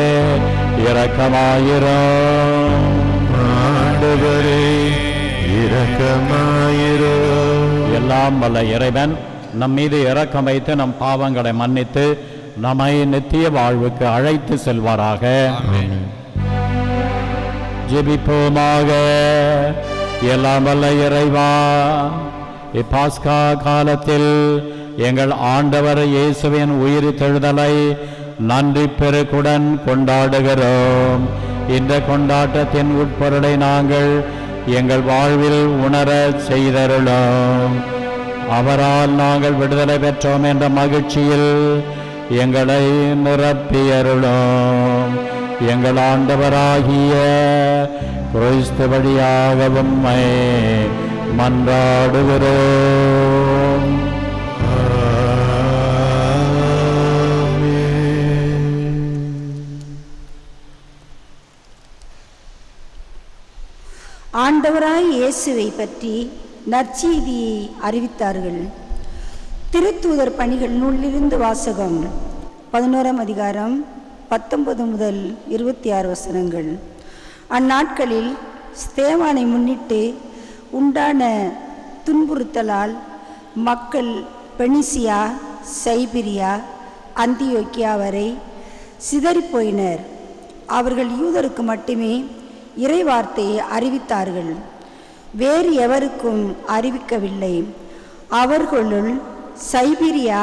இரக்கமாயிரும். ஆண்டவரே இரக்கமாயிரும். எல்லாம் வல்ல இறைவன் நம் மீது இரக்கம் வைத்து நம் பாவங்களை மன்னித்து நம்மை நித்திய வாழ்வுக்கு அழைத்து செல்வாராக. ஜெபிப்போமாக. எல்லாம் வல்ல இறைவா, இப்பாஸ்கா காலத்தில் எங்கள் ஆண்டவர் இயேசுவின் உயிர்த்தெழுதலை நன்றி பெருக்குடன் கொண்டாடுகிறோம். இந்த கொண்டாட்டத்தின் உட்பொருளை நாங்கள் எங்கள் வாழ்வில் உணர செய்தருளோம். அவரால் நாங்கள் விடுதலை பெற்றோம் என்ற மகிழ்ச்சியில் எங்களை நிரப்பியருளோம். எங்கள் ஆண்டவராகிய கிறிஸ்து வழியாக உம்மை மன்றாடுகிறோம். ஆண்டவராய் இயேசுவை பற்றி நற்செய்தியை அறிவித்தார்கள். திருத்தூதர் பணிகள் நூலிலிருந்து வாசகம். 11ஆம் அதிகாரம் 19 முதல் 26 வசனங்கள். அந்நாட்களில் ஸ்தேவானை முன்னிட்டு உண்டான துன்புறுத்தலால் மக்கள் பெனிசியா, சைபிரியா, அந்தியோக்கியா வரை சிதறிப்போயினர். அவர்கள் யூதருக்கு மட்டுமே இறைவார்த்தையை அறிவித்தார்கள், வேறு எவருக்கும் அறிவிக்கவில்லை. அவர்களுள் சைபீரியா,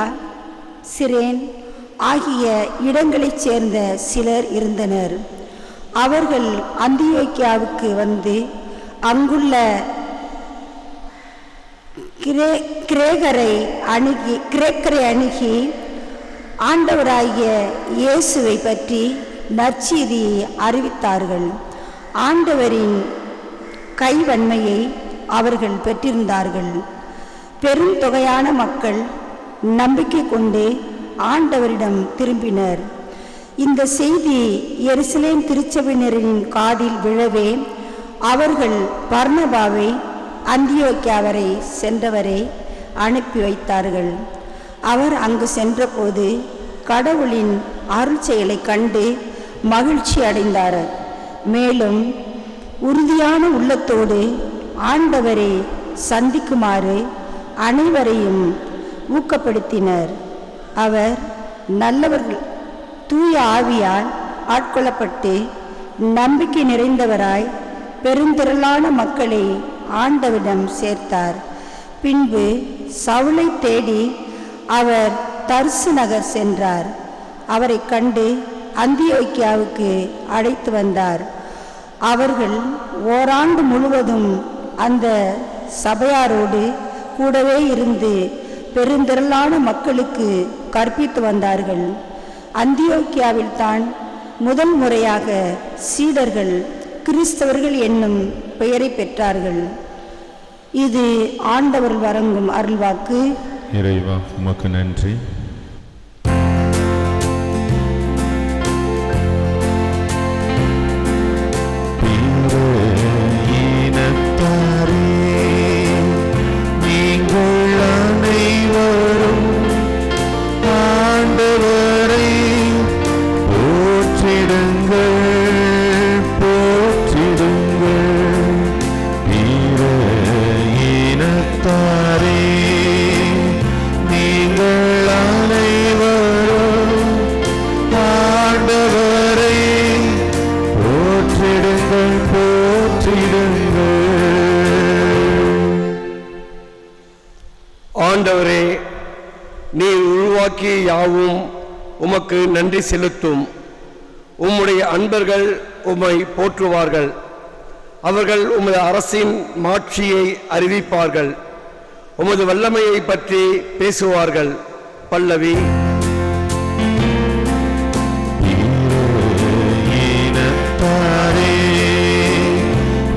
சிரேன் ஆகிய இடங்களைச் சேர்ந்த சிலர் இருந்தனர். அவர்கள் அந்தியோக்கியாவுக்கு வந்து அங்குள்ள கிரேக்கரை அணுகி ஆண்டவராகிய இயேசுவை பற்றி நற்செய்தியை அறிவித்தார்கள். ஆண்டவரின் கைவன்மையை அவர்கள் பெற்றிருந்தார்கள். பெரும் தொகையான மக்கள் நம்பிக்கை கொண்டு ஆண்டவரிடம் திரும்பினர். இந்த செய்தி எருசலேம் திருச்சபையினரின் காதில் விழவே அவர்கள் பர்னபாவை அந்தியோக்கியா வரை சென்றவரை அனுப்பி வைத்தார்கள். அவர் அங்கு சென்றபோது கடவுளின் அருள் செயலை கண்டு மகிழ்ச்சி அடைந்தார். மேலும் உறுதியான உள்ளத்தோடு ஆண்டவரை சந்திக்குமாறு அனைவரையும் ஊக்கப்படுத்தினர். அவர் நல்லவர்கள் தூய ஆவியால் ஆட்கொள்ளப்பட்டு நம்பிக்கை நிறைந்தவராய் பெருந்திரளான மக்களை ஆண்டவரிடம் சேர்த்தார். பின்பு சவுலை தேடி அவர் தர்சு நகர் சென்றார். அவரை கண்டு அந்தியோக்கியாவுக்கு அழைத்து வந்தார். அவர்கள் ஓராண்டு முழுவதும் அந்த சபையாரோடு கூடவே இருந்து பெருந்திரளான மக்களுக்கு கற்பித்து வந்தார்கள். அந்தியோக்கியாவில் தான் முதல் முறையாக சீடர்கள் கிறிஸ்தவர்கள் என்னும் பெயரை பெற்றார்கள். இது ஆண்டவர் வழங்கும் அருள்வாக்கு. இறைவா உமக்கு நன்றி. உருவாக்கிய யாவும் உமக்கு நன்றி செலுத்தும். உம்முடைய அன்பர்கள் உம்மை போற்றுவார்கள். அவர்கள் உமது அரசின் மாட்சியை அறிவிப்பார்கள். உமது வல்லமையை பற்றி பேசுவார்கள். பல்லவி.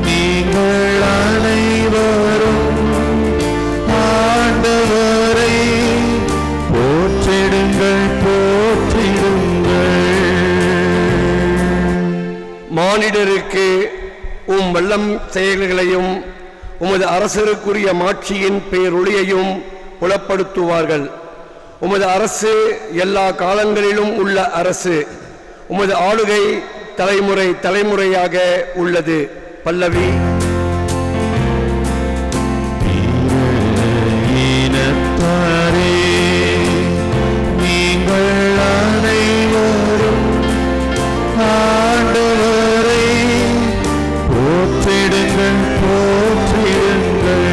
நீங்கள் அனைவரும் ஆண்டவரை போற்றிடுங்கள், போற்றிடுங்கள். மானிடருக்கு உம் வல்லம் செயல்களையும் உமது அரசருக்குரிய மாட்சியின் பேரொளியையும் புலப்படுத்துவார்கள். உமது அரசு எல்லா காலங்களிலும் உள்ள அரசு. உமது ஆளுகை தலைமுறை தலைமுறையாக உள்ளது. பல்லவி. நீங்கள் அனைவரும் ஆண்டவரை போற்றிடுங்கள், போற்றிடுங்கள்.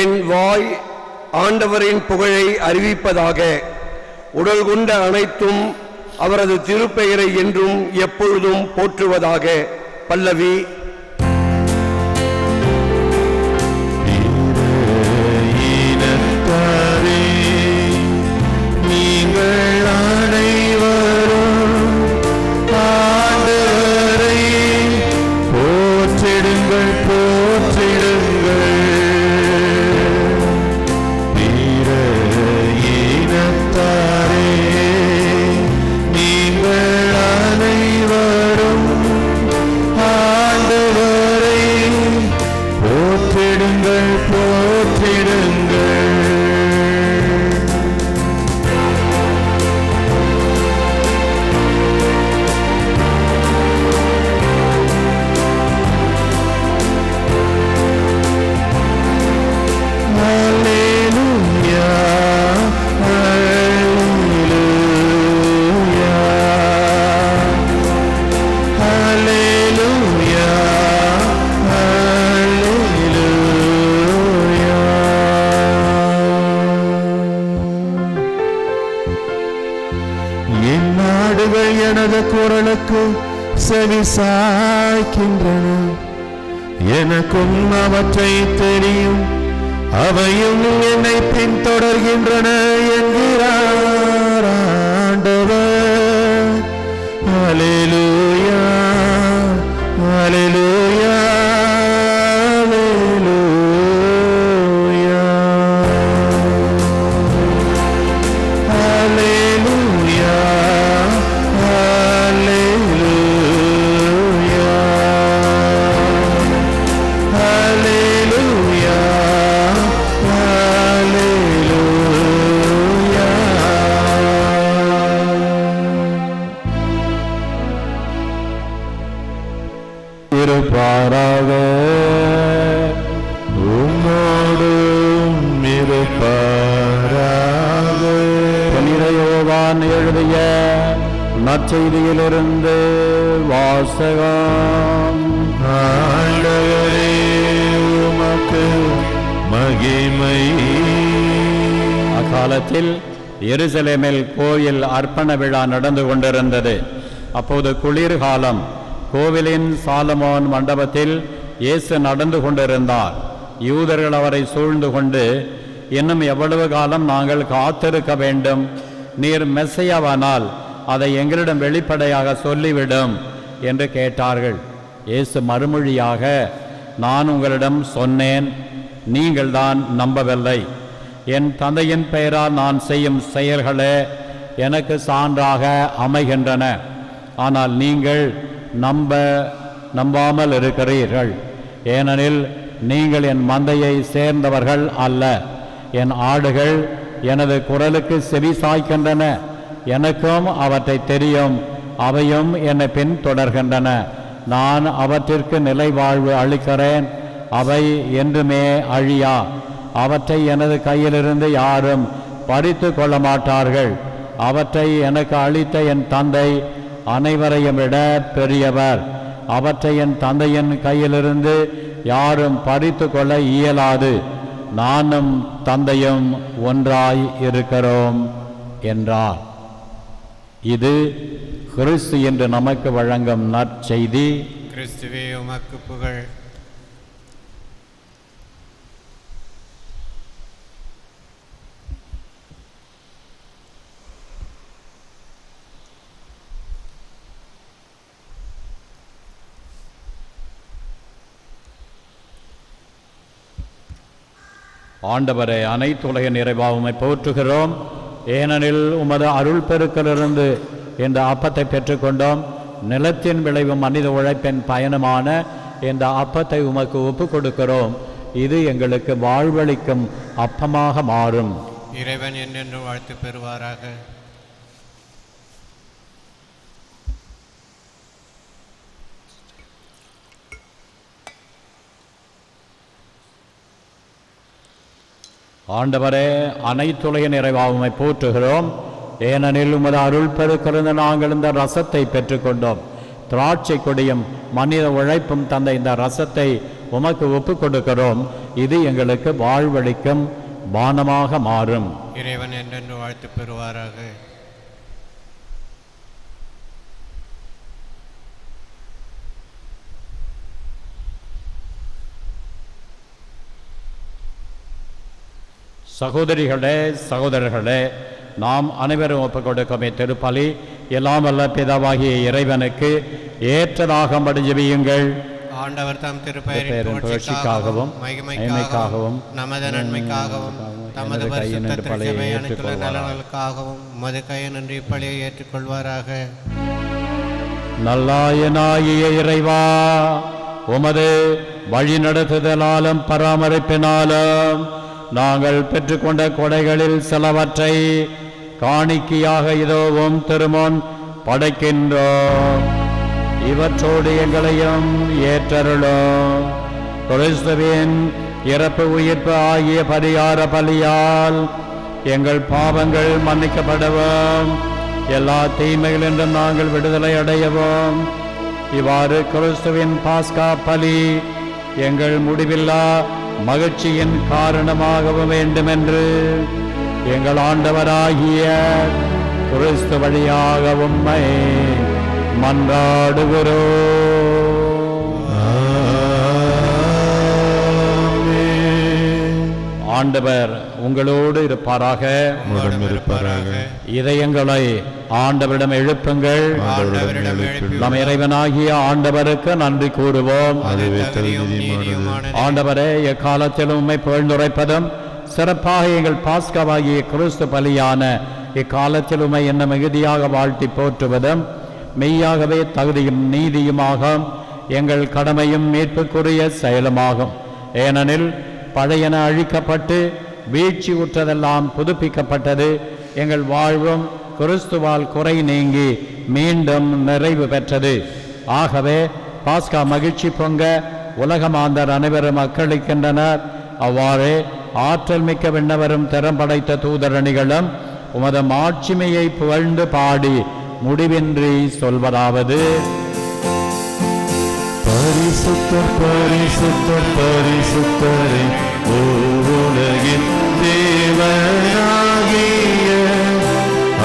என் வாய் ஆண்டவரின் புகழை அறிவிப்பதாக. உடல் கொண்ட அனைத்தும் அவரது திருப்பெயரை என்றும் எப்பொழுதும் போற்றுவதாக. பல்லவி. நீங்கள் அனைவரும் ஆண்டவரை போற்றிடுங்கள், போற்றிடுங்கள். பிற இனத்தாரே, நீங்கள் அனைவரும் ஆண்டவரை போற்றிடுங்கள், போற்றிடுங்கள். என் நாடுகள் எனது குரலுக்கு செவி சாய்க்கின்றன. எனக்கும் அவற்றை தெரியும், அவையும் என்னை பின்தொடர்கின்றன என்கிறார் ஆண்டவர். அல்லேலூயா, அல்லேலூயா, அல்லேலூயா. இருப்பாராக, உம்மோடும் இருப்பாராக. புனித யோவான் எழுதிய நற்செய்தியிலிருந்து வாசகம். ஆண்டவரே, உமக்கு மகிமை. அக்காலத்தில் எருசலேமில் கோயில் அர்ப்பண விழா நடந்து கொண்டிருந்தது. அப்போது குளிர்காலம். கோவிலின் சாலமோன் மண்டபத்தில் இயேசு நடந்து கொண்டிருந்தார். யூதர்கள் அவரை சூழ்ந்து கொண்டு, இன்னும் எவ்வளவு காலம் நாங்கள் காத்திருக்க வேண்டும்? நீர் மெஸ்ஸையாவானால் அதை எங்களிடம் வெளிப்படையாக சொல்லிவிடும் என்று கேட்டார்கள். இயேசு மறுமொழியாக, நான் உங்களிடம் சொன்னேன், நீங்கள் தான் நம்பவில்லை. என் தந்தையின் பெயரால் நான் செய்யும் செயல்களே எனக்கு சான்றாக அமைகின்றன. ஆனால் நீங்கள் நம்பாமல் இருக்கிறீர்கள். ஏனெனில் நீங்கள் என் மந்தையை சேர்ந்தவர்கள் அல்ல. என் ஆடுகள் எனது குரலுக்கு செவி சாய்க்கின்றன. எனக்கும் அவற்றை தெரியும், அவையும் என்னை பின் தொடர்கின்றன. நான் அவற்றிற்கு நிலை வாழ்வு அளிக்கிறேன். அவை என்றுமே அழியா. அவற்றை எனது கையிலிருந்து யாரும் பறித்து கொள்ள மாட்டார்கள். அவற்றை எனக்கு அளித்த என் தந்தை அனைவரையும் விட பெரியவர். அவற்றை என் தந்தையின் கையிலிருந்து யாரும் பறித்து கொள்ள இயலாது. நானும் தந்தையும் ஒன்றாய் இருக்கிறோம் என்றார். இது கிறிஸ்து என்று நமக்கு வழங்கும் நற்செய்தி. கிறிஸ்துவே உமக்கு புகழ். ஆண்டவரே, அனைத்துலக நிறைவாக உம்மை போற்றுகிறோம். ஏனெனில் உமது அருள் பெருக்கிலிருந்து இந்த அப்பத்தை பெற்றுக்கொண்டோம். நிலத்தின் விளைவும் மனித உழைப்பின் பயணமான இந்த அப்பத்தை உமக்கு ஒப்புக் கொடுக்கிறோம். இது எங்களுக்கு வாழ்வளிக்கும் அப்பமாக மாறும். இறைவன் என்றென்று வாழ்த்து பெறுவாராக. ஆண்டவரே, அனைத்துலக நிறைவாக உம்மை போற்றுகிறோம். ஏனெனில் உமது அருள் பெருக்கிலிருந்து நாங்கள் இந்த ரசத்தை பெற்றுக்கொண்டோம். திராட்சை கொடியும் மனித உழைப்பும் தந்த இந்த ரசத்தை உமக்கு ஒப்புக் கொடுக்கிறோம். இது எங்களுக்கு வாழ்வளிக்கும் பானமாக மாறும். இறைவன் என்றென்று வாழ்த்து பெறுவாராக. சகோதரிகளே, சகோதரர்களே, நாம் அனைவரும் ஒப்புக் கொடுக்கும் திருப்பலி எல்லாம் வல்ல பிதாவாகிய இறைவனுக்கு ஏற்றதாகும்படி ஜெபியுங்கள். ஆண்டவர் தம் திருப்பெயரின் திருப்பெயரின் புகழ்ச்சிக்காகவும் மகிமைக்காகவும் நமது நன்மைக்காகவும் தமது பரிசுத்த திருச்சபை அனைத்துள்ள நலன்களுக்காகவும் உமது கையினின்று இப்பலியை ஏற்றுக்கொள்வாராக. நல்லாயனாகிய இறைவா, உமது வழிநடத்துதலாலும் பராமரிப்பினாலும் நாங்கள் பெற்றுக்கொண்ட கொடைகளில் சிலவற்றை காணிக்கையாக இதோவும் திருமுன் படைக்கின்றோம். இவற்றோடு எங்களையும் ஏற்றருளும். கிறிஸ்துவின் இறப்பு உயிர்ப்பு ஆகிய பரிகார பலியால் எங்கள் பாவங்கள் மன்னிக்கப்படவும் எல்லா தீமைகளிலும் நாங்கள் விடுதலை அடையவும் இவ்வாறு கிறிஸ்துவின் பாஸ்கா பலி எங்கள் முடிவில்லா மகிழ்ச்சியின் காரணமாகவும் வேண்டுமென்று எங்கள் ஆண்டவராகிய கிறிஸ்து வழியாக உம்மை மன்றாடுகிறோம். ஆண்டவர் உங்களோடு இருப்பாராக. இதயங்களை ஆண்டவரிடம் எழுப்புங்கள். நம் இறைவனாகிய ஆண்டவருக்கு நன்றி கூறுவோம். ஆண்டவரே, எக்காலத்திலும் உம்மை புகழ்ந்துரைப்பதும் சிறப்பாக எங்கள் பாஸ்காவாகிய கிறிஸ்து பலியான இக்காலத்தில் உம்மை என்ன மிகுதியாக வாழ்த்தி போற்றுவதும் மெய்யாகவே தகுதியும் நீதியுமாகும். எங்கள் கடமையும் மீட்புக்குரிய செயலுமாகும். ஏனெனில் பழையன அழிக்கப்பட்டு வீழ்ச்சி உற்றதெல்லாம் புதுப்பிக்கப்பட்டது. எங்கள் வாழ்வும் கிறிஸ்துவால் குறை நீங்கி மீண்டும் நிறைவு பெற்றது. ஆகவே பாஸ்கா மகிழ்ச்சி பொங்க உலகமாந்தர் அனைவரும் அக்களிக்கின்றனர். அவ்வாறே ஆற்றல் மிக்க விண்ணவரும் திறம் படைத்த தூதரணிகளும் உமது மாட்சிமையை புகழ்ந்து பாடி முடிவின்றி சொல்வதாவது: பரிசுத்தர் பரிசுத்தர் பரிசுத்தரே, உலகின் தேவனாகிய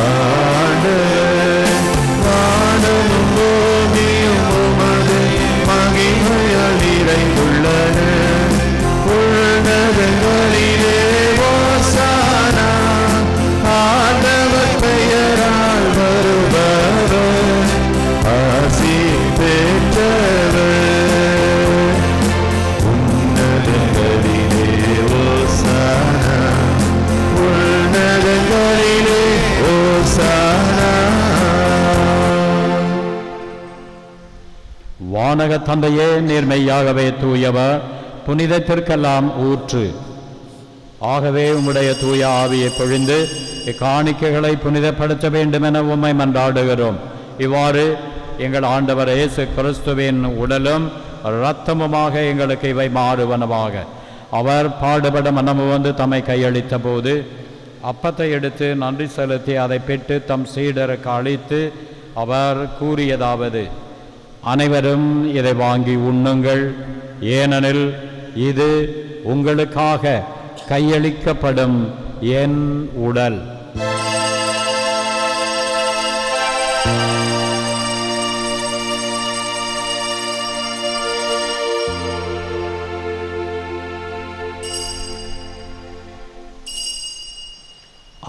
ஆண்டவர், வானமும் பூமியும் உமது மகிமையால் நிறைந்துள்ளன. உன்னதங்களிலே ஓசானா, ஆண்டவர் பெயரால் வருபவர் ஆசி பெற்றவர். உன்னதங்களிலே ஓசானா, உன்னதங்களிலே ஓசானா. வானக தந்தையே, நேர்மையாகவே தூயவர், புனிதத்திற்கெல்லாம் ஊற்று. ஆகவே உம்முடைய தூய ஆவியை பொழிந்து இக்காணிக்கைகளை புனிதப்படுத்த வேண்டும் என உம்மை மன்றாடுகிறோம். இவ்வாறு எங்கள் ஆண்டவர் இயேசு கிறிஸ்துவின் உடலும் இரத்தமுமாக எங்களுக்கு இவை மாறுவனவாக. அவர் பாடுபட மனமு வந்து தம்மை கையளித்த போது அப்பத்தை எடுத்து நன்றி செலுத்தி அதை பெற்று தம் சீடருக்கு அளித்து அவர் கூறியதாவது: அனைவரும் இதை வாங்கி உண்ணுங்கள். ஏனெனில் இது உங்களுக்காக கையளிக்கப்படும் என் உடல்.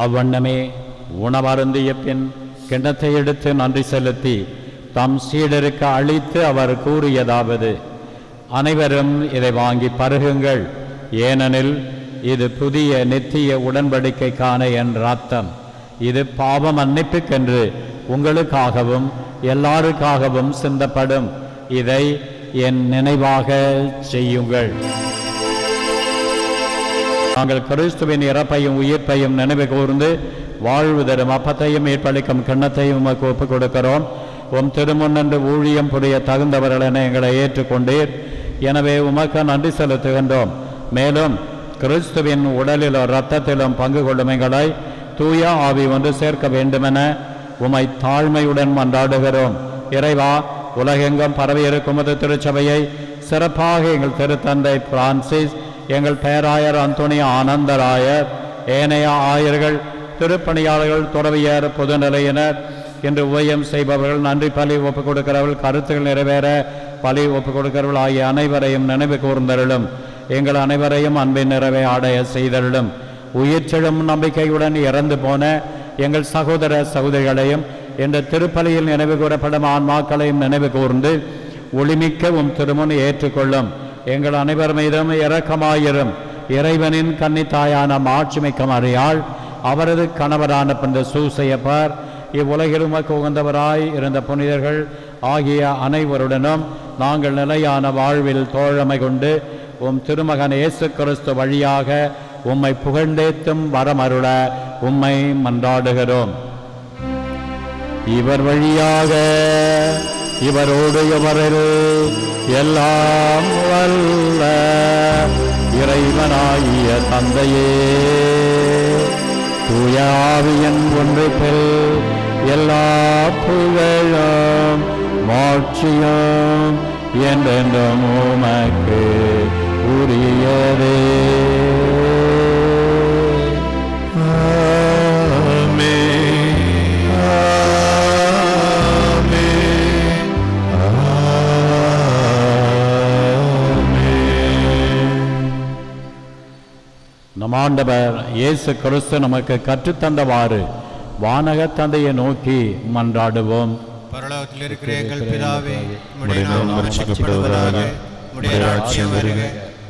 அவ்வண்ணமே உணவருந்திய பின் கிண்ணத்தை எடுத்து நன்றி செலுத்தி தம் சீடருக்கு அளித்து அவர் கூறியதாவது: அனைவரும் இதை வாங்கி பருகுங்கள், ஏனெனில் இது புதிய நித்திய உடன்படிக்கைக்கான என் இரத்தம். இது பாவ மன்னிப்புக்கென்று உங்களுக்காகவும் எல்லாருக்காகவும் சிந்தப்படும். இதை என் நினைவாக செய்யுங்கள். நாங்கள் கிறிஸ்துவின் இறப்பையும் உயிர்ப்பையும் நினைவு கூர்ந்து வாழ்வு தரும் அப்பத்தையும் மீட்பளிக்கும் கிண்ணத்தையும் உமக்கு ஒப்புக் கொடுக்கிறோம். உம் திருமுன்னன்று ஊழியம் புரிய தகுந்தவர்கள் என எங்களை ஏற்றுக்கொண்டீர். எனவே உமக்கு நன்றி செலுத்துகின்றோம். மேலும் கிறிஸ்துவின் உடலிலும் இரத்தத்திலும் பங்கு கொள்ளும் எங்களை தூய ஆவி ஒன்று சேர்க்க வேண்டுமென உமை தாழ்மையுடன் மன்றாடுகிறோம். இறைவா, உலகெங்கும் பரவியிருக்கும் திருச்சபையை சிறப்பாக எங்கள் திருத்தந்தை பிரான்சிஸ், எங்கள் பேராயர் அந்தோனிய ஆனந்தராயர், ஏனைய ஆயர்கள், திருப்பணியாளர்கள், துறவியர், பொதுநிலையினர், இன்று ஊழியம் செய்பவர்கள், நன்றி பலி ஒப்புக் கொடுக்கிறவர்கள், கருத்துக்கள் நிறைவேற பலி ஒப்புக் கொடுக்கிறவர்கள் ஆகிய அனைவரையும் நினைவு கூர்ந்தருளும். எங்கள் அனைவரையும் அன்பின் நிறைவை அடைய செய்தருளும். உயிர்ச்செழும் நம்பிக்கையுடன் இறந்து போன எங்கள் சகோதர சகோதரிகளையும் இந்த திருப்பலியில் நினைவு கூறப்படும் ஆன்மாக்களையும் நினைவு கூர்ந்து ஒளிமிக்க உம் திருமுன் ஏற்றுக்கொள்ளும். எங்கள் அனைவர் மீதும் இரக்கமாயிரும். இறைவனின் கன்னித்தாயான மாட்சிமிக்க மரியாள், அவரது கணவரான புனித சூசையப்பர், இவ்வுலகில் உமக்கு உகந்தவராய் இருந்த புனிதர்கள் ஆகிய அனைவருடனும் நாங்கள் நிலையான வாழ்வில் தோழமை கொண்டு உம் திருமகன் இயேசு கிறிஸ்து வழியாக உம்மை புகழ்ந்தேத்தும் வரமருள உம்மை மன்றாடுகிறோம். இவர் வழியாக இவரோடு இவரில் எல்லாம் வல்ல இறைவனாகிய தந்தையே, தூய ஆவியின் ஒன்றிப்பில் எல்லா புகழும் மாட்சியும் என்றென்றும் உமக்கு உரியதே. நம் ஆண்டவர் இயேசு கிறிஸ்து நமக்கு கற்றுத்தந்தவாறு வானக தந்தையை நோக்கி மன்றாடுவோம். பரலோகத்தில் இருக்கிற எங்கள் பிதாவே, உம்முடைய நாமம் பரிசுத்தப்படுவதாக, உம்முடைய ராஜ்யம் வருக,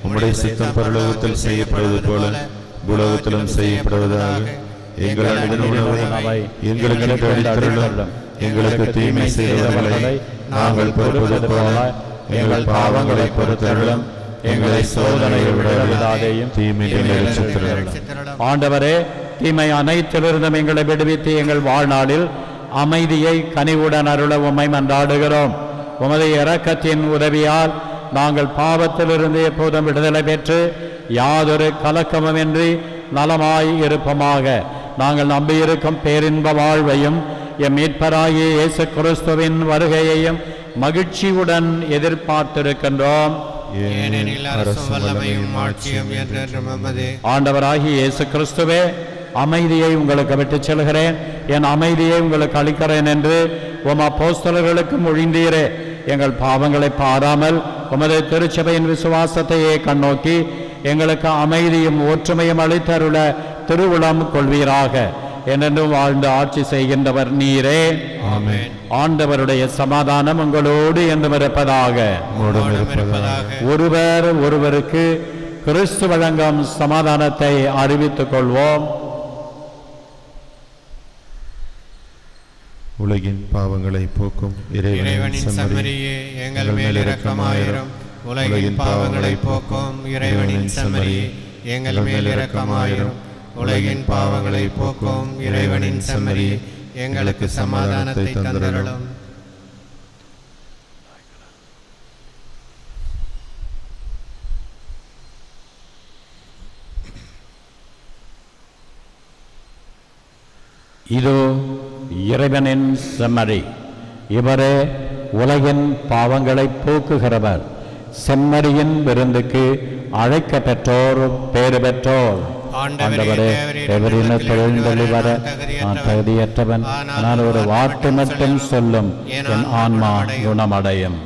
உம்முடைய சித்தம் பரலோகத்தில் செய்யப்படுவது போல பூலோகத்திலும் செய்யப்படுவதாக. எங்கள் அன்றாட உணவை எங்களுக்கு அளித்தருளும். எங்களுக்கு தீமை செய்தவர்களை நாங்கள் பொறுப்பது போல எங்கள் பாவங்களை பொறுத்தருளும். எங்களை சோதனையில் விடாதேயும் தீமையை ரட்சித்தருளும். ஆண்டவரே, தீமை அனைத்திலிருந்தும் எங்களை விடுவித்து எங்கள் வாழ்நாளில் அமைதியை கனிவுடன் அருள உம்மை மன்றாடுகிறோம். உமது இரக்கத்தின் உதவியால் நாங்கள் பாவத்திலிருந்து எப்போதும் விடுதலை பெற்று யாதொரு கலக்கமுமின்றி நலமாய் இருப்போமாக. நாங்கள் நம்பியிருக்கும் பேரின்ப வாழ்வையும் எம் மீட்பராகிய இயேசு கிறிஸ்துவின் வருகையையும் மகிழ்ச்சியுடன் எதிர்பார்த்திருக்கின்றோம். ஆண்டவராகிய இயேசு கிறிஸ்துவே, அமைதியை உங்களுக்கு விட்டுச் செல்கிறேன், என் அமைதியை உங்களுக்கு அளிக்கிறேன் என்று உம் அப்போஸ்தலர்களுக்கு மொழிந்தீரே. எங்கள் பாவங்களை பாராமல் உமது திருச்சபையின் விசுவாசத்தையே கண்ணோக்கி எங்களுக்கு அமைதியும் ஒற்றுமையும் அளித்தருள திருவுளம் கொள்வீராக. என்றென்றும் வாழ்ந்து ஆட்சி செய்கின்றவர் நீரே. ஆமென். ஆண்டவருடைய சமாதானம் உங்களோடு என்றும் இருப்பதாக. ஒருவர் ஒருவருக்கு கிறிஸ்து வழங்கும் சமாதானத்தை அறிவித்துக் கொள்வோம். உலகின் பாவங்களை போக்கும் இறைவனின் செம்மறியே, எங்கள் மேல் இரக்கமாயிரும். உலகின் பாவங்களை போக்கும் இறைவனின் செம்மறியே, எங்கள் மேல் இரக்கமாயிரும். உலகின் பாவங்களை போக்கும் இறைவனின் செம்மறியே, எங்களுக்கு சமாதானத்தை தந்தருளும். இதோ இறைவனின் செம்மறி, இவரே உலகின் பாவங்களை போக்குகிறவர். செம்மறியின் விருந்துக்கு அழைக்க பெற்றோர் பேறு பெற்றோர். ஆண்டவரே, எவரின தொழில்தொழி வர நான் தகுதியற்றவன், ஆனால் ஒரு வார்த்தை மட்டும் சொல்லும், என் ஆன்மா குணமடையும்.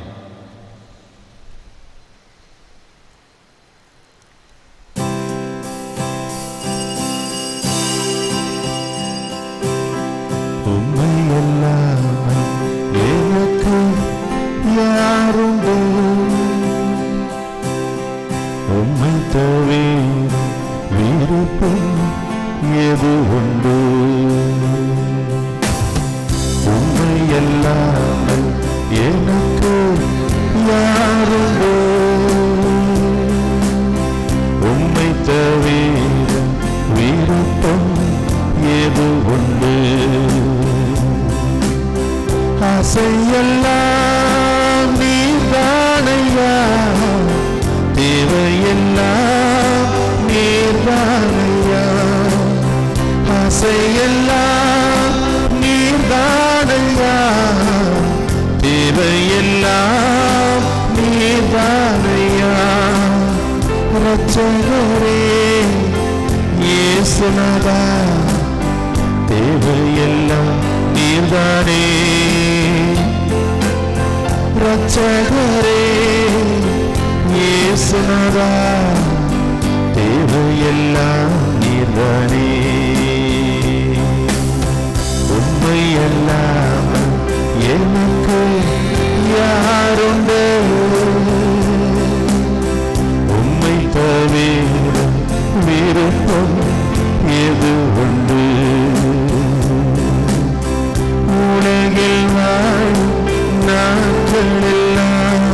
உம்மை இல்லாமல் எனக்கு யாருண்டு? உம்மை தவிர விருப்பம் எது உண்டு? உம்மை இல்லாமல் எனக்கு யாருண்டு? உம்மை தவிர விருப்பம் எது உண்டு? ஆசையெல்லாம் நீர்தானையா, தேவையெல்லாம் நீர்தானையா. ஆசையெல்லாம் நீர்தானையா, தேவையெல்லாம் நீர்தானையா. ரட்சகரே இயேசுநாதா, தேவையெல்லாம் நீர்தானே. ரட்சகரே இயேசுநாதா, தேவையெல்லாம் நீர்தானே. உம்மை அல்லாமல் எனக்கு யாருண்டு? உம்மை தவிர விருப்பம் எது உண்டு? உலகில் வாழும் நாட்களெல்லாம்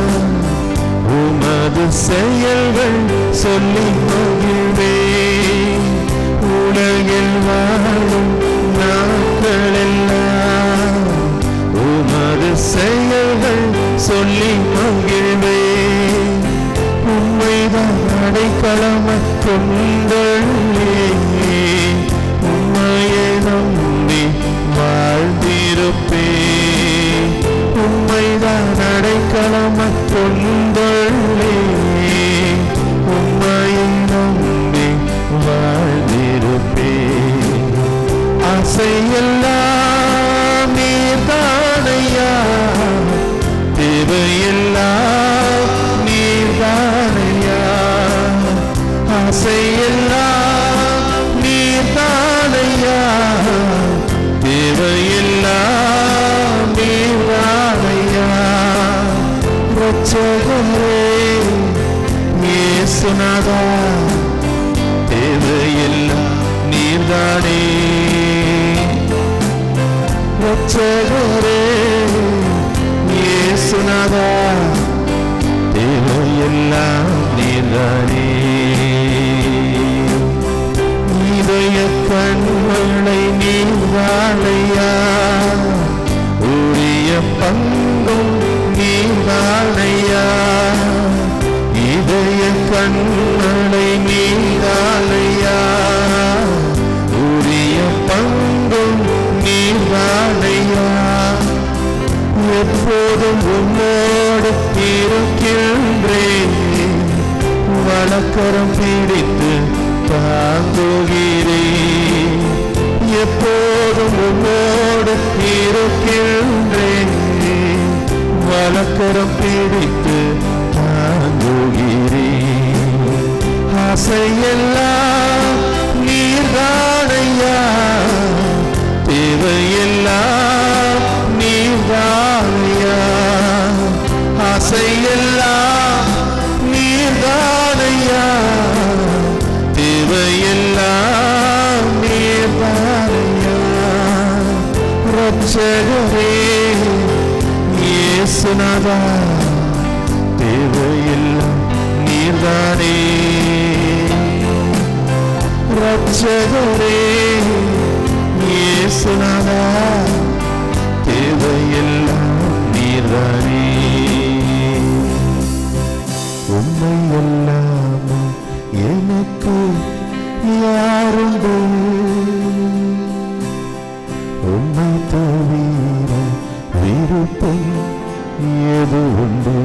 உமது செயல்கள் சொல்லி மகிழ்வேன். உலகில் வாழும் நாட்களெல்லாம் உமது செயல்கள் சொல்லி மகிழ்வேன். உம்மைதான் அடைக்கலமாய் கொண்டேன், உம்மையை நம்பி வாழ்ந்திருப்பேன். உம்மைதான் அடைக்கலமாய் கொண்டேன், உம்மையை நம்பி வாழ்ந்திருப்பேன். ஆசையெல்லாம் நீர்தானையா, தேவையெல்லாம் நீர்தானையா. ஆசையெல்லாம் நீர்தானையா, தேவையெல்லாம் நீர்தானையா. ரட்சகரே இயேசுநாதா, தேவையெல்லாம் நீர்தானே. ரட்சகரே இயேசுநாதா, தேவையெல்லாம் நீர்தானே. இதய கண்களை நீர்தானையா, உரிய பங்கும் நீர்தானையா. இதய கண்களை நீர்தானையா, உரிய பங்கும் நீர்தானையா. எப்போதும் உம்மோடு இருக்கின்றேன், வலக்கரம் பிடித்து தாங்குகிறேன். எப்போதும் உம்மோடு இருக்கின்றேன், வலக்கரம் பிடித்து தாங்குகிறேன். ஆசையெல்லாம் நீர்தானையா, தேவையெல்லாம் நீர்தானையா. ஆசையெல்லாம் நீர்தானையா, தேவையெல்லாம் நீர்தானையா. ரட்சகரே இயேசுநாதா, தேவையெல்லாம் நீர்தானே. ரட்சகரே இயேசுநாதா, தேவையெல்லாம் நீர்தானே. உம்மை இல்லாமல் எனக்கு யாருண்டு? உம்மை தவிர விருப்பம் எது உண்டு?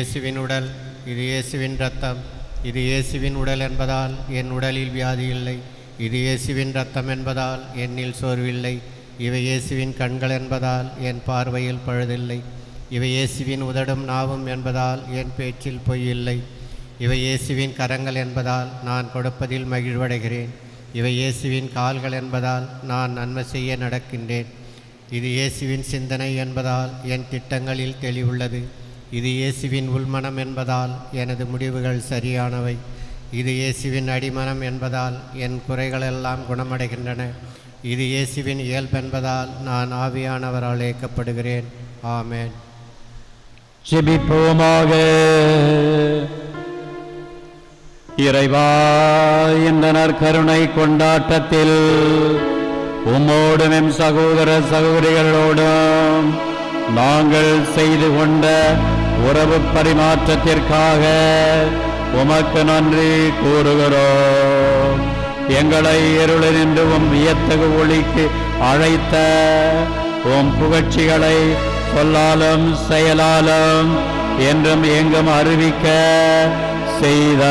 இயேசுவின் உடல், இது இயேசுவின் இரத்தம். இது இயேசுவின் உடல் என்பதால் என் உடலில் வியாதி இல்லை. இது இயேசுவின் இரத்தம் என்பதால் என்னில் சோர்வில்லை. இவை இயேசுவின் கண்கள் என்பதால் என் பார்வையில் பழுதில்லை. இவை இயேசுவின் உதடும் நாவும் என்பதால் என் பேச்சில் பொய் இல்லை. இவை இயேசுவின் கரங்கள் என்பதால் நான் கொடுப்பதில் மகிழ்வடைகிறேன். இவை இயேசுவின் கால்கள் என்பதால் நான் நன்மை செய்ய நடக்கின்றேன். இது இயேசுவின் சிந்தனை என்பதால் என் திட்டங்களில் தெளிவுள்ளது. இது இயேசுவின் உள்மனம் என்பதால் எனது முடிவுகள் சரியானவை. இது இயேசுவின் அடிமனம் என்பதால் என் குறைகளெல்லாம் குணமடைகின்றன. இது இயேசுவின் இயல்பென்பதால் நான் ஆவியானவரால் இயக்கப்படுகிறேன். ஆமென். ஜெபிப்போமாக. இறைவா, இந்த நற்கருணை கொண்டாட்டத்தில் உம்மோடும் எம் சகோதர சகோதரிகளோடும் நாங்கள் செய்து கொண்ட உறவு பரிமாற்றத்திற்காக உமக்கு நன்றி கூறுகிறோம். எங்களை இருளினின்று உம் வியத்தகு ஒளிக்கு அழைத்த உம் புகழ்ச்சிகளை சொல்லாலும் செயலாலும் என்றும் எங்கும் அறிவிக்க செய்தருளும்.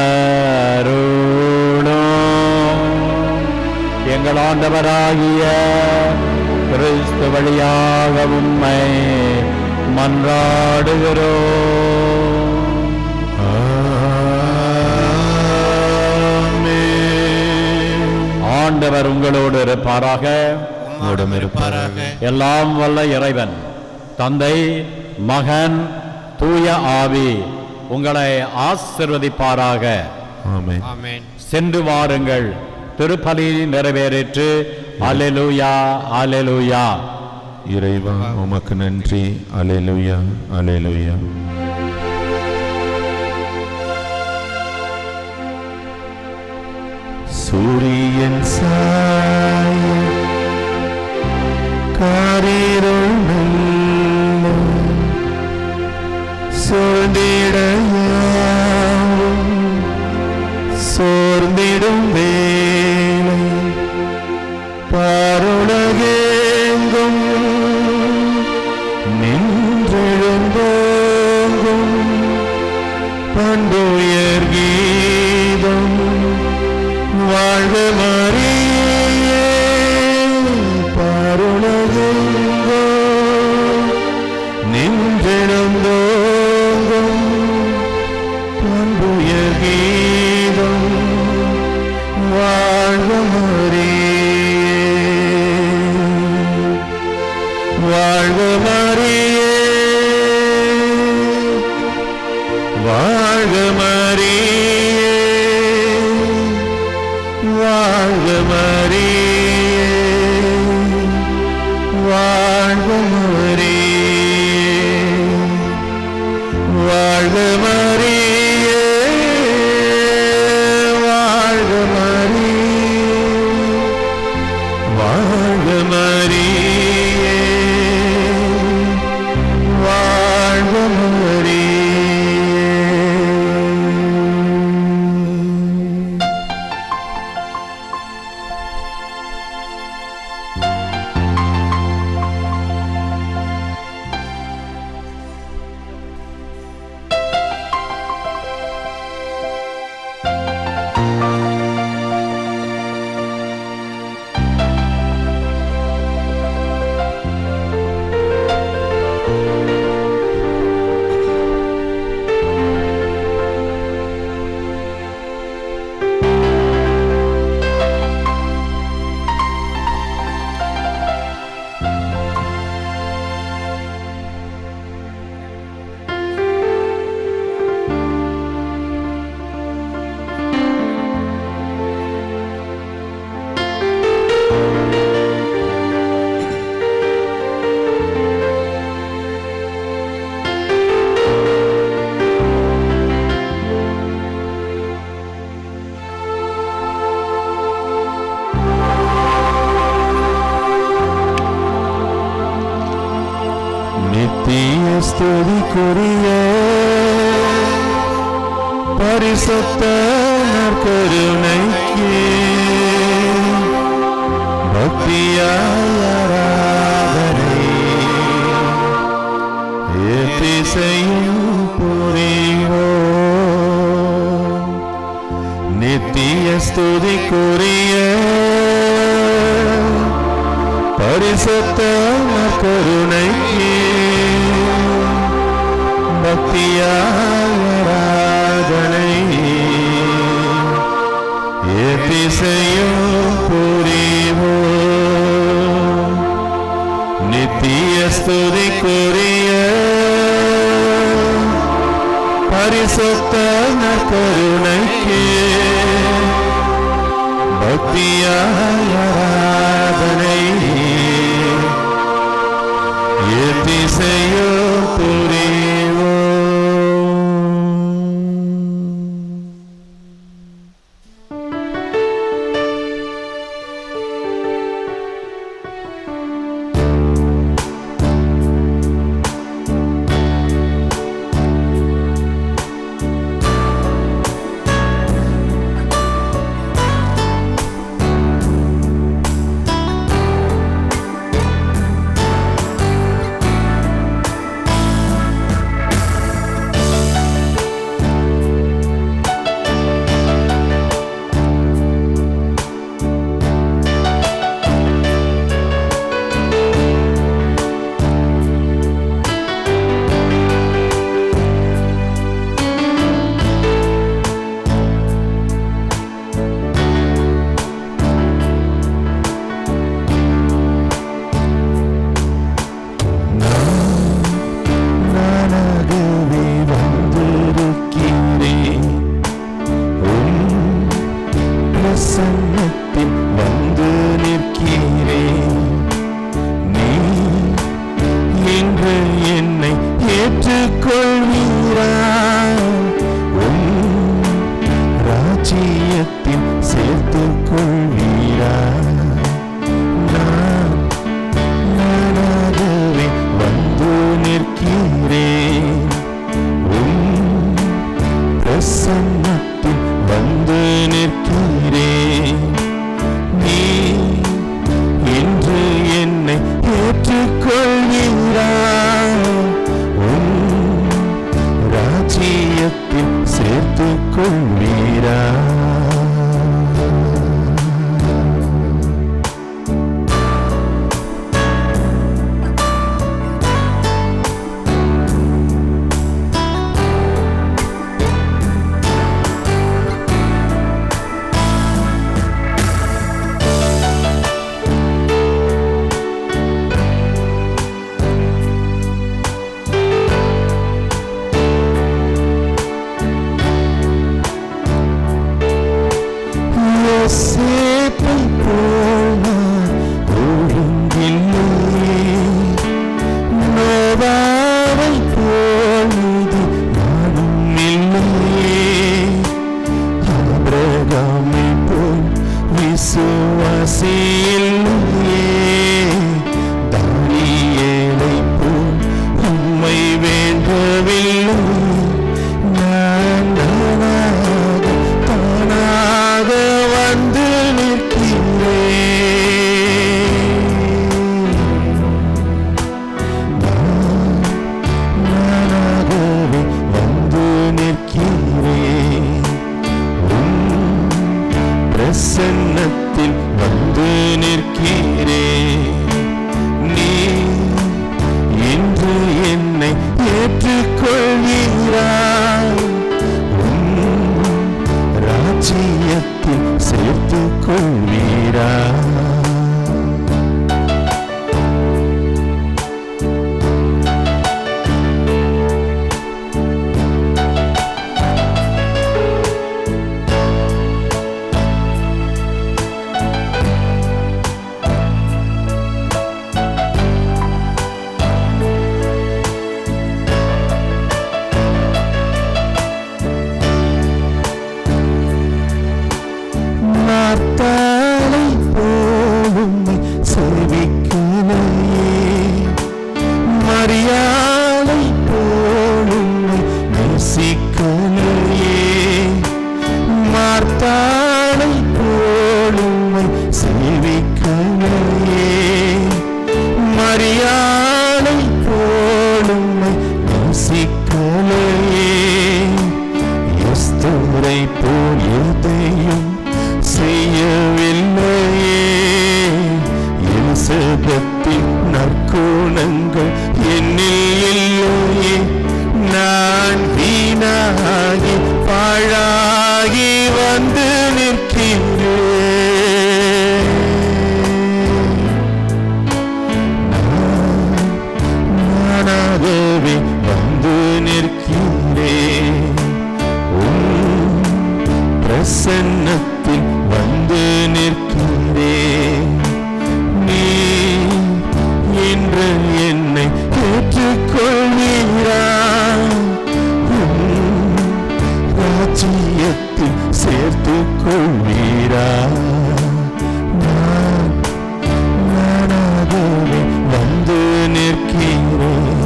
எங்கள் ஆண்டவராகிய கிறிஸ்து வழியாக உம்மை மன்றாடுகிறோம். ஆண்டவர் உங்களோடு இருப்பாராக. எல்லாம் வல்ல இறைவன் தந்தை, மகன், தூய ஆவி உங்களை ஆசீர்வதிப்பாராக. ஆமென். சென்று வாருங்கள், திருப்பலி நிறைவேறிற்று. அல்லேலூயா, அல்லேலூயா. இறைவா உமக்கு நன்றி. அல்லேலூயா, அல்லேலூயா. சூரியன் சாய காரிருள் மெல்ல சோர்ந்திட யாவும் சோர்ந்திடும் வேளை பாருலகெங்கும் நின்றெழுந்தோங்கும் பண்டுயர் கீதம் வாழ்க மரியே. பாருலகெங்கோ நின்றெழுந்தோங்கும் பண்டுயர் கீதம் வாழ்க மரியே. வாழ்க மரியே, வாழ்க மரியே, வாழ்க மரியே, வாழ்க மரியே, வாழ்க மரியே, வாழ்க மரியே, வாழ்க மரியே, வாழ்க மரியே. நித்திய ஸ்துதிக்குரிய பரிசுத்த நற்கருணைக்கு பக்தியாய் ஆராதனை எத்திசையும் புரிய பரிசுத்த கருணைக்கு பக்தியாராதனை எதிசையும் புரிவோ நித்திய ஸ்துதிக்குரிய பரிசுத்த கருணைக்கு பக்தியாராதனை எதிசையும் புரிவோ. எண்ணங்கள் என்னில் இல்லையே. நான் வீணாகி பாழாகி வந்து நிற்கின்றேன். நானாகவே வந்து நிற்கின்றேன். பிரசன்னத்தில் வந்து நிற்கின்றேன். நீ இன்று என்னை ஏற்றுக்கொள்வீரா? ராஜ்யத்தில் சேர்த்துக் கொள்வீரா? நானாகவே வந்து நிற்கிறேன்.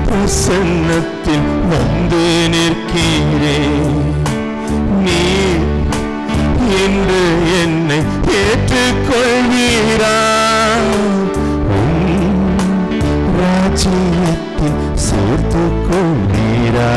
பிரசன்னத்தில் வந்து நிற்கிறேன். நீ இன்று என்னை ஏற்றுக்கொள்வீரா? ராஜ்யத்தில் சேர்த்துக் கொள்வீரா?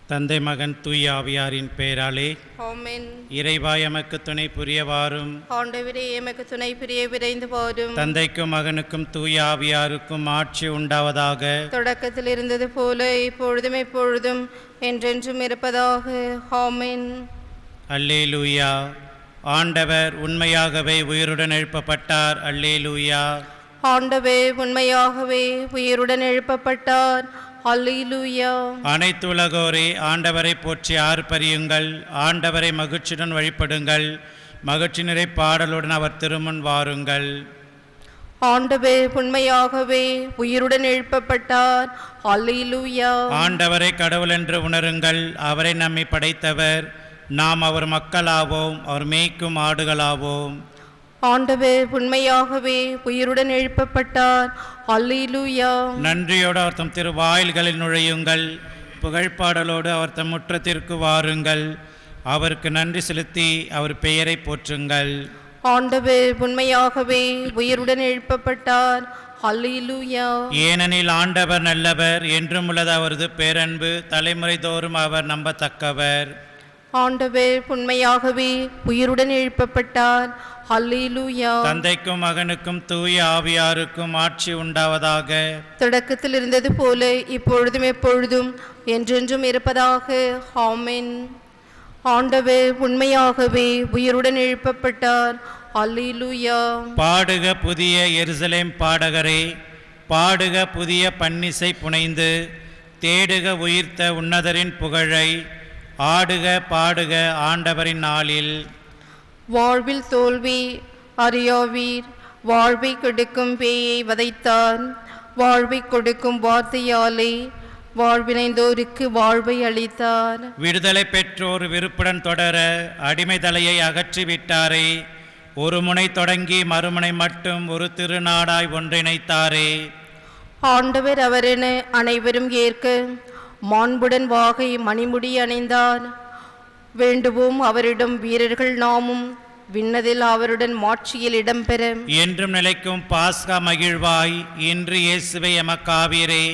தந்தை மகன் தூய ஆவியாரின் பெயராலே ஆமென். இறைவா எமக்கு துணை புரிய வாரும். ஆண்டவரே எமக்கு துணை புரிய விரைந்து போரும். தந்தைக்கும் மகனுக்கும் தூய ஆவியாருக்கும் ஆட்சி உண்டாவதாக. தொடக்கத்தில் இருந்தது போல இப்பொழுதும் எப்பொழுதும் என்றென்றும் இருப்பதாக. ஆமென். அல்லேலூயா. ஆண்டவர் உண்மையாகவே உயிருடன் எழுப்பப்பட்டார். அல்லேலூயா. ஆண்டவர் உண்மையாகவே உயிருடன் எழுப்பப்பட்டார். அல்லேலூயா. அனைத்து உலகோரே ஆண்டவரை போற்றி ஆர்ப்பரியுங்கள். ஆண்டவரை மகிழ்ச்சியுடன் வழிபடுங்கள். மகிழ்ச்சி நிறை பாடலுடன் அவர் திருமுன் வாருங்கள். ஆண்டவர் உண்மையாகவே உயிருடன் எழுப்பப்பட்டார். அல்லேலூயா. ஆண்டவரை கடவுள் என்று உணருங்கள். அவரை நம்மை படைத்தவர். நாம் அவர் மக்களாவோம். அவர் மேய்க்கும் ஆடுகளாவோம். ஆண்டவர் உண்மையாகவே உயிருடன் எழுப்பப்பட்டார். அல்லேலூயா. நன்றியோடு அவர் தம் திருவாயில்களில் நுழையுங்கள். புகழ்பாடலோடு அவர் தம் முற்றத்திற்கு வாருங்கள். அவருக்கு நன்றி செலுத்தி அவர் பெயரை போற்றுங்கள். ஆண்டவர் உண்மையாகவே உயிருடன் எழுப்பப்பட்டார். அல்லேலூயா. ஏனெனில் ஆண்டவர் நல்லவர், என்றும் உள்ளது அவரது பேரன்பு, தலைமுறை தோறும் அவர் நம்பத்தக்கவர். ஆண்டவர் உண்மையாகவே உயிருடன் எழுப்பப்பட்டார். அல்லேலூயா. தந்தைக்கும் மகனுக்கும் தூய ஆவியாருக்கும் ஆட்சி உண்டாவதாக. தொடக்கத்தில் இருந்தது போல இப்பொழுதும் எப்பொழுதும் என்றென்றும் இருப்பதாக. ஆமென். ஆண்டவர் உண்மையாகவே உயிருடன் எழுப்பப்பட்டார். அல்லேலூயா. பாடுக புதிய எருசலேம் பாடகரே, பாடுக புதிய பன்னிசை புனைந்து, தேடுக உயிர்த்த உன்னதரின் புகழை, ஆடுக பாடுக ஆண்டவரின் நாளில். வாழ்வில் தோல்வி அறியாவீர், வாழ்வை கொடுக்கும் பேயை வதைத்தார். வாழ்வை கொடுக்கும் வார்த்தையாலே வாழ்வினைந்தோருக்கு வாழ்வை அளித்தார். விடுதலை பெற்றோர் விருப்புடன் தொடர அடிமை தலையை அகற்றிவிட்டாரே, ஒரு முனை தொடங்கி மறுமுனை மட்டும் ஒரு திருநாடாய் ஒன்றிணைத்தாரே. ஆண்டவர் அவரென அனைவரும் ஏற்க மாண்புடன் வாகை மணிமுடி அணிந்தார். வேண்டுவோம் அவரிடம் வீரர்கள் நாமும் விண்ணதில் அவருடன் மாட்சியில் இடம்பெற. என்றும் நிலைக்கும் பாஸ்கா மகிழ்வாய் இன்று இயேசுவை எமக்காவீரே,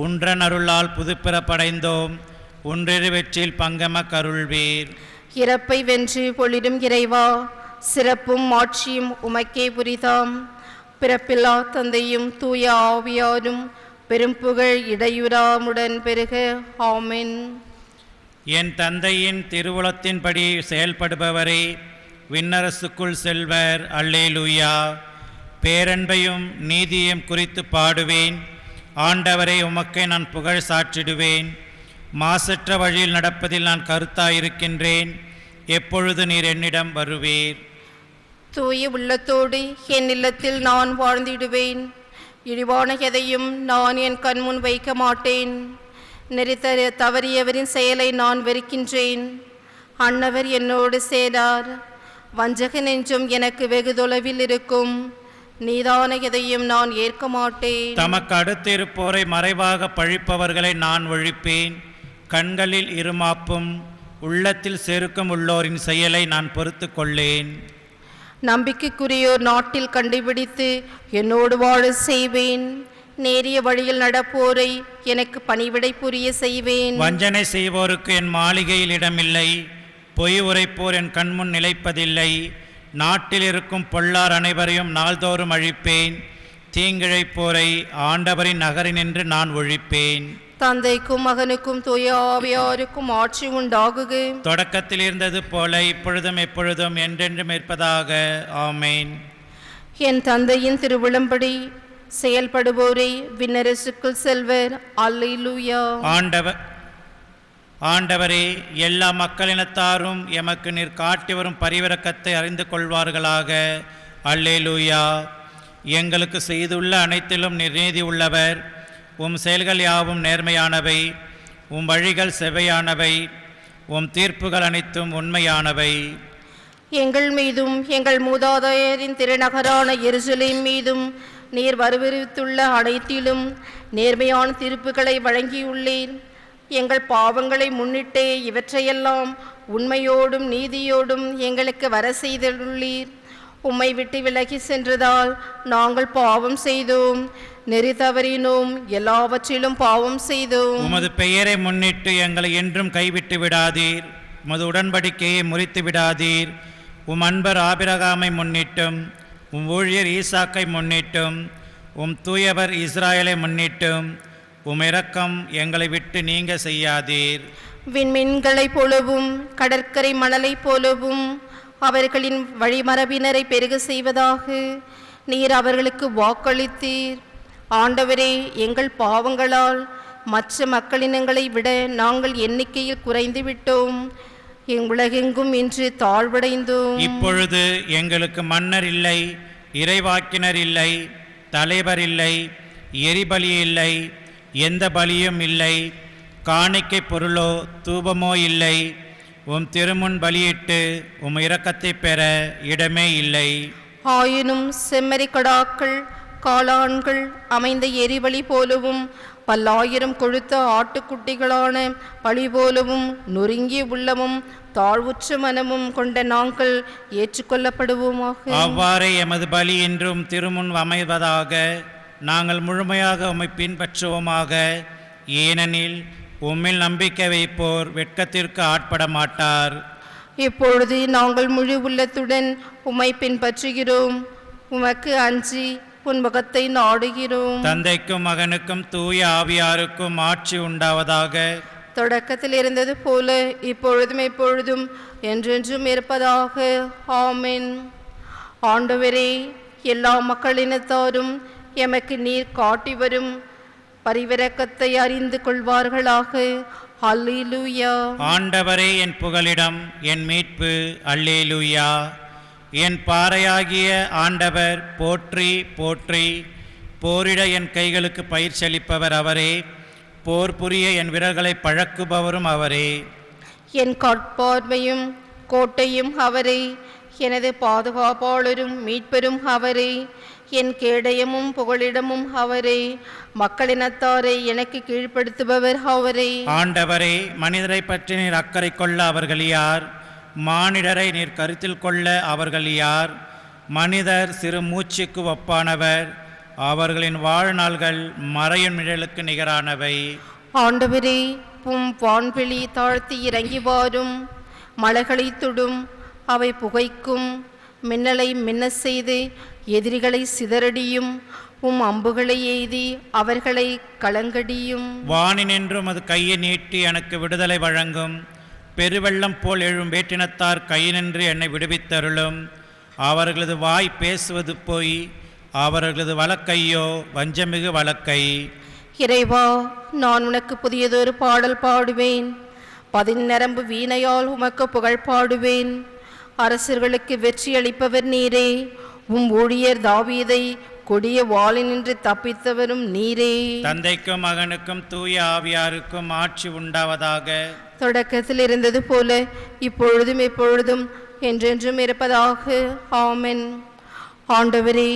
உன்றன் அருளால் புதுப்பிறப்படைந்தோம், ஒன்றிரு வெற்றில் பங்கமக் அருள்வீர். இறப்பை வென்று பொழிடும் இறைவா, சிறப்பும் மாட்சியும் உமக்கே புரிதாம். பிறப்பில்லா தந்தையும் தூய ஆவியாரும் பெரும் புகழ் இடையுறாமுடன் பெருக. ஆமென். என் தந்தையின் திருவுளத்தின்படி செயல்படுபவரே, விண்ணரசுக்குள் செல்வர். அல்லேலூயா. பேரன்பையும் நீதியையும் குறித்து பாடுவேன். ஆண்டவரை உமக்கே நான் புகழ் சாற்றிடுவேன். மாசற்ற வழியில் நடப்பதில் நான் கருத்தாயிருக்கின்றேன். எப்பொழுது நீர் என்னிடம் வருவீர்? தூய உள்ளத்தோடு என் இல்லத்தில் நான் வாழ்ந்திடுவேன். இழிவான எதையும் நான் என் கண்முன் வைக்க மாட்டேன். நெறித்தர தவறியவரின் செயலை நான் வெறுக்கின்றேன். அன்னவர் என்னோடு சேரார். வஞ்சக நெஞ்சும் எனக்கு வெகு தொலைவில் இருக்கும். நீதான எதையும் நான் ஏற்க மாட்டேன். தமக்கு அடுத்திருப்போரை மறைவாக பழிப்பவர்களை நான் ஒழிப்பேன். கண்களில் இருமாப்பும் உள்ளத்தில் செருக்கும் உள்ளோரின் செயலை நான் பொறுத்து கொள்ளேன். நம்பிக்கைக்குரியோர் நாட்டில் கண்டுபிடித்து என்னோடு வாழ செய்வேன். நேரிய வழியில் நடப்போரை எனக்கு பணிவிடை புரிய செய்வேன். வஞ்சனை செய்வோருக்கு என் மாளிகையில் இடமில்லை. பொய் உரைப்போர் என் கண்முன் நிலைப்பதில்லை. நாட்டில் இருக்கும் பொல்லார் அனைவரையும் நாள்தோறும் அழிப்பேன். தீங்கிழைப்போரை ஆண்டவரின் நகரினின்று நான் ஒழிப்பேன். தந்தைக்கும் மகனுக்கும் தூய ஆவியாருக்கும் ஆட்சி உண்டாகுக. தொடக்கத்தில் இருந்தது போல இப்பொழுதும் எப்பொழுதும் என்றென்றும் இருப்பதாக. ஆமேன். என் தந்தையின் திருவிழம்படி செயல்படுவோரை விண்ணரசுக்குள் செல்வர். அல்லேலூயா. ஆண்டவரே, எல்லா மக்களினத்தாரும் எமக்கு நீர் காட்டி வரும் பரிவிரக்கத்தை அறிந்து கொள்வார்களாக. அல்லேலூயா. எங்களுக்கு செய்துள்ள அனைத்திலும் நீர் நீதி உள்ளவர். உம் செயல்கள் யாவும் நேர்மையானவை. உம் வழிகள் செவ்வையானவை. உம் தீர்ப்புகள் அனைத்தும் உண்மையானவை. எங்கள் மீதும் எங்கள் மூதாதையரின் திருநகரான எருசலேம் மீதும் நீர் வருவித்துள்ள அனைத்திலும் நேர்மையான தீர்ப்புகளை வழங்கியுள்ளீர். எங்கள் பாவங்களை முன்னிட்டே இவற்றையெல்லாம் உண்மையோடும் நீதியோடும் எங்களுக்கு வர செய்துள்ளீர். உம்மை விட்டு விலகி சென்றதால் நாங்கள் பாவம் செய்தோம். நெறி தவறினோம். எல்லாவற்றிலும் பாவம் செய்தோம். உமது பெயரை முன்னிட்டு எங்களை என்றும் கைவிட்டு விடாதீர். உமது உடன்படிக்கையை முறித்து விடாதீர். உம் அன்பர் ஆபிரகாமை முன்னிட்டும், உம் ஊழியர் ஈசாக்கை முன்னிட்டும், உம் தூயவர் இஸ்ராயலை முன்னிட்டும் உம் இரக்கம் எங்களை விட்டு நீங்க செய்யாதீர். விண்மீன்களைப் போலவும் கடற்கரை மணலைப் போலவும் அவர்களின் வழிமரபினரை பெருக செய்வதாக நீர் அவர்களுக்கு வாக்களித்தீர். ஆண்டவரே, எங்கள் பாவங்களால் மற்ற மக்களினங்களை விட நாங்கள் எண்ணிக்கையில் குறைந்து விட்டோம். உலகெங்கும் இன்று தாழ்வடைந்தோம். இப்பொழுது எங்களுக்கு மன்னர் இல்லை, இறைவாக்கினர் இல்லை, தலைவர் இல்லை, எரிபலி இல்லை, எந்த பலியும் இல்லை, காணிக்கை பொருளோ தூபமோ இல்லை. உம் திருமுன் பலியிட்டு உம் இரக்கத்தை பெற இடமே இல்லை. ஆயினும் செம்மறி கடாக்கள் காளான்கள் அமைந்த எரிபலி போலவும் பல்லாயிரம் கொழுத்த ஆட்டுக்குட்டிகளான பலி போலவும் நொறுங்கிய உள்ளமும் தாழ்வுற்ற மனமும் கொண்ட நாங்கள் ஏற்றுக்கொள்ளப்படுவோமாக. அவ்வாறே எமது பலி என்றும் திருமுன் அமைவதாக. நாங்கள் முழுமையாக உம்மை பின்பற்றுவோமாக. ஏனெனில் உம்மில் நம்பிக்கை வைப்போர் வெட்கத்திற்கு ஆட்பட மாட்டார். இப்பொழுது நாங்கள் முழு உள்ளத்துடன் உம்மை பின்பற்றுகிறோம். உமக்கு அஞ்சி உன் முகத்தை நாடுகிறோம். தந்தைக்கும் மகனுக்கும் தூய ஆவியாருக்கும் ஆட்சி உண்டாவதாக. தொடக்கத்தில் இருந்தது போல இப்பொழுதும் எப்பொழுதும் என்றென்றும் இருப்பதாக. ஆமென். ஆண்டவரே, எல்லா மக்களினத்தாரும் எமக்கு நீர் காட்டி வரும் பரிவிரக்கத்தை அறிந்து கொள்வார்களாக. அல்லேலூயா. ஆண்டவரே என் புகலிடம், என் மீட்பு. அல்லேலூயா. என் பாறையாகிய ஆண்டவர் போற்றி போற்றி. போரிட என் கைகளுக்கு பயிற்சி அளிப்பவர் அவரே. போர் புரிய என் விரல்களை பழக்குபவரும் அவரே. என் கட்பார்வையும் கோட்டையும் அவரே. எனது பாதுகாப்பாளரும் மீட்பெரும் அவரே. என் கேடயமும் புகலிடமும் அவரே. மக்களினத்தாரை எனக்கு கீழ்ப்படுத்துபவர் அவரே. ஆண்டவரே, மனிதரை பற்றி நீர் அக்கறை கொள்ள அவர்கள் யார்? மானிடரை நீர் கருத்தில் கொள்ள அவர்கள் யார்? மனிதர் சிறு மூச்சுக்கு ஒப்பானவர். அவர்களின் வாழ்நாள்கள் மறையும் நிழலுக்கு நிகரானவை. ஆண்டவரே, உம் வான்வெளி தாழ்த்தி இறங்கி வாரும். மலைகளை தொடும், அவை புகைக்கும். மின்னலை மின்ன செய்து எதிரிகளை சிதறடியும். உம் அம்புகளை எய்தி அவர்களை கலங்கடியும். வானினின்றும் அது கையை நீட்டி எனக்கு விடுதலை வழங்கும். பெருவெள்ளம் போல் எழும் வேற்றினத்தார் கையினின்று என்னை விடுவித்தருளும். அவர்களது வாய் பேசுவது பொய், அவர்களது வலக்கையோ வஞ்சமிகு வலக்கை. இறைவா, நான் உனக்கு புதியதொரு பாடல் பாடுவேன். 10 நரம்பு வீணையால் உமக்கு புகழ் பாடுவேன். அரசர்களுக்கு வெற்றி அளிப்பவர் நீரே. உம் ஊழியர் தாவீதை கொடிய வாளினின்று தப்பித்தவரும் நீரே. தந்தைக்கும் மகனுக்கும் தூய ஆவியாருக்கும் ஆட்சி உண்டாவதாக. தொடக்கத்தில் இருந்தது போல இப்பொழுதும் எப்பொழுதும் என்றென்றும் இருப்பதாக. ஆமென். ஆண்டவரே,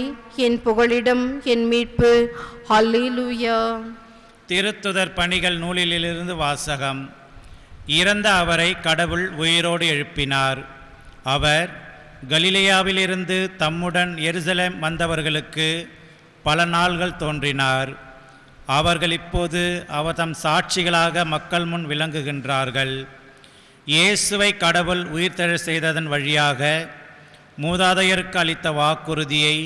என் புகலிடம், என் மீட்பு. அல்லேலூயா. திருத்துதர் பணிகள் நூலிலிருந்து வாசகம். இறந்த அவரை கடவுள் உயிரோடு எழுப்பினார். அவர் கலிலேயாவிலிருந்து தம்முடன் எருசலேம் வந்தவர்களுக்கு பல நாள்கள் தோன்றினார். அவர்கள் இப்போது அவர் தம் சாட்சிகளாக மக்கள் முன் விளங்குகின்றார்கள். இயேசுவை கடவுள் உயிர்த்தெழச் செய்ததன் வழியாக மூதாதையருக்கு அளித்த வாக்குறுதியை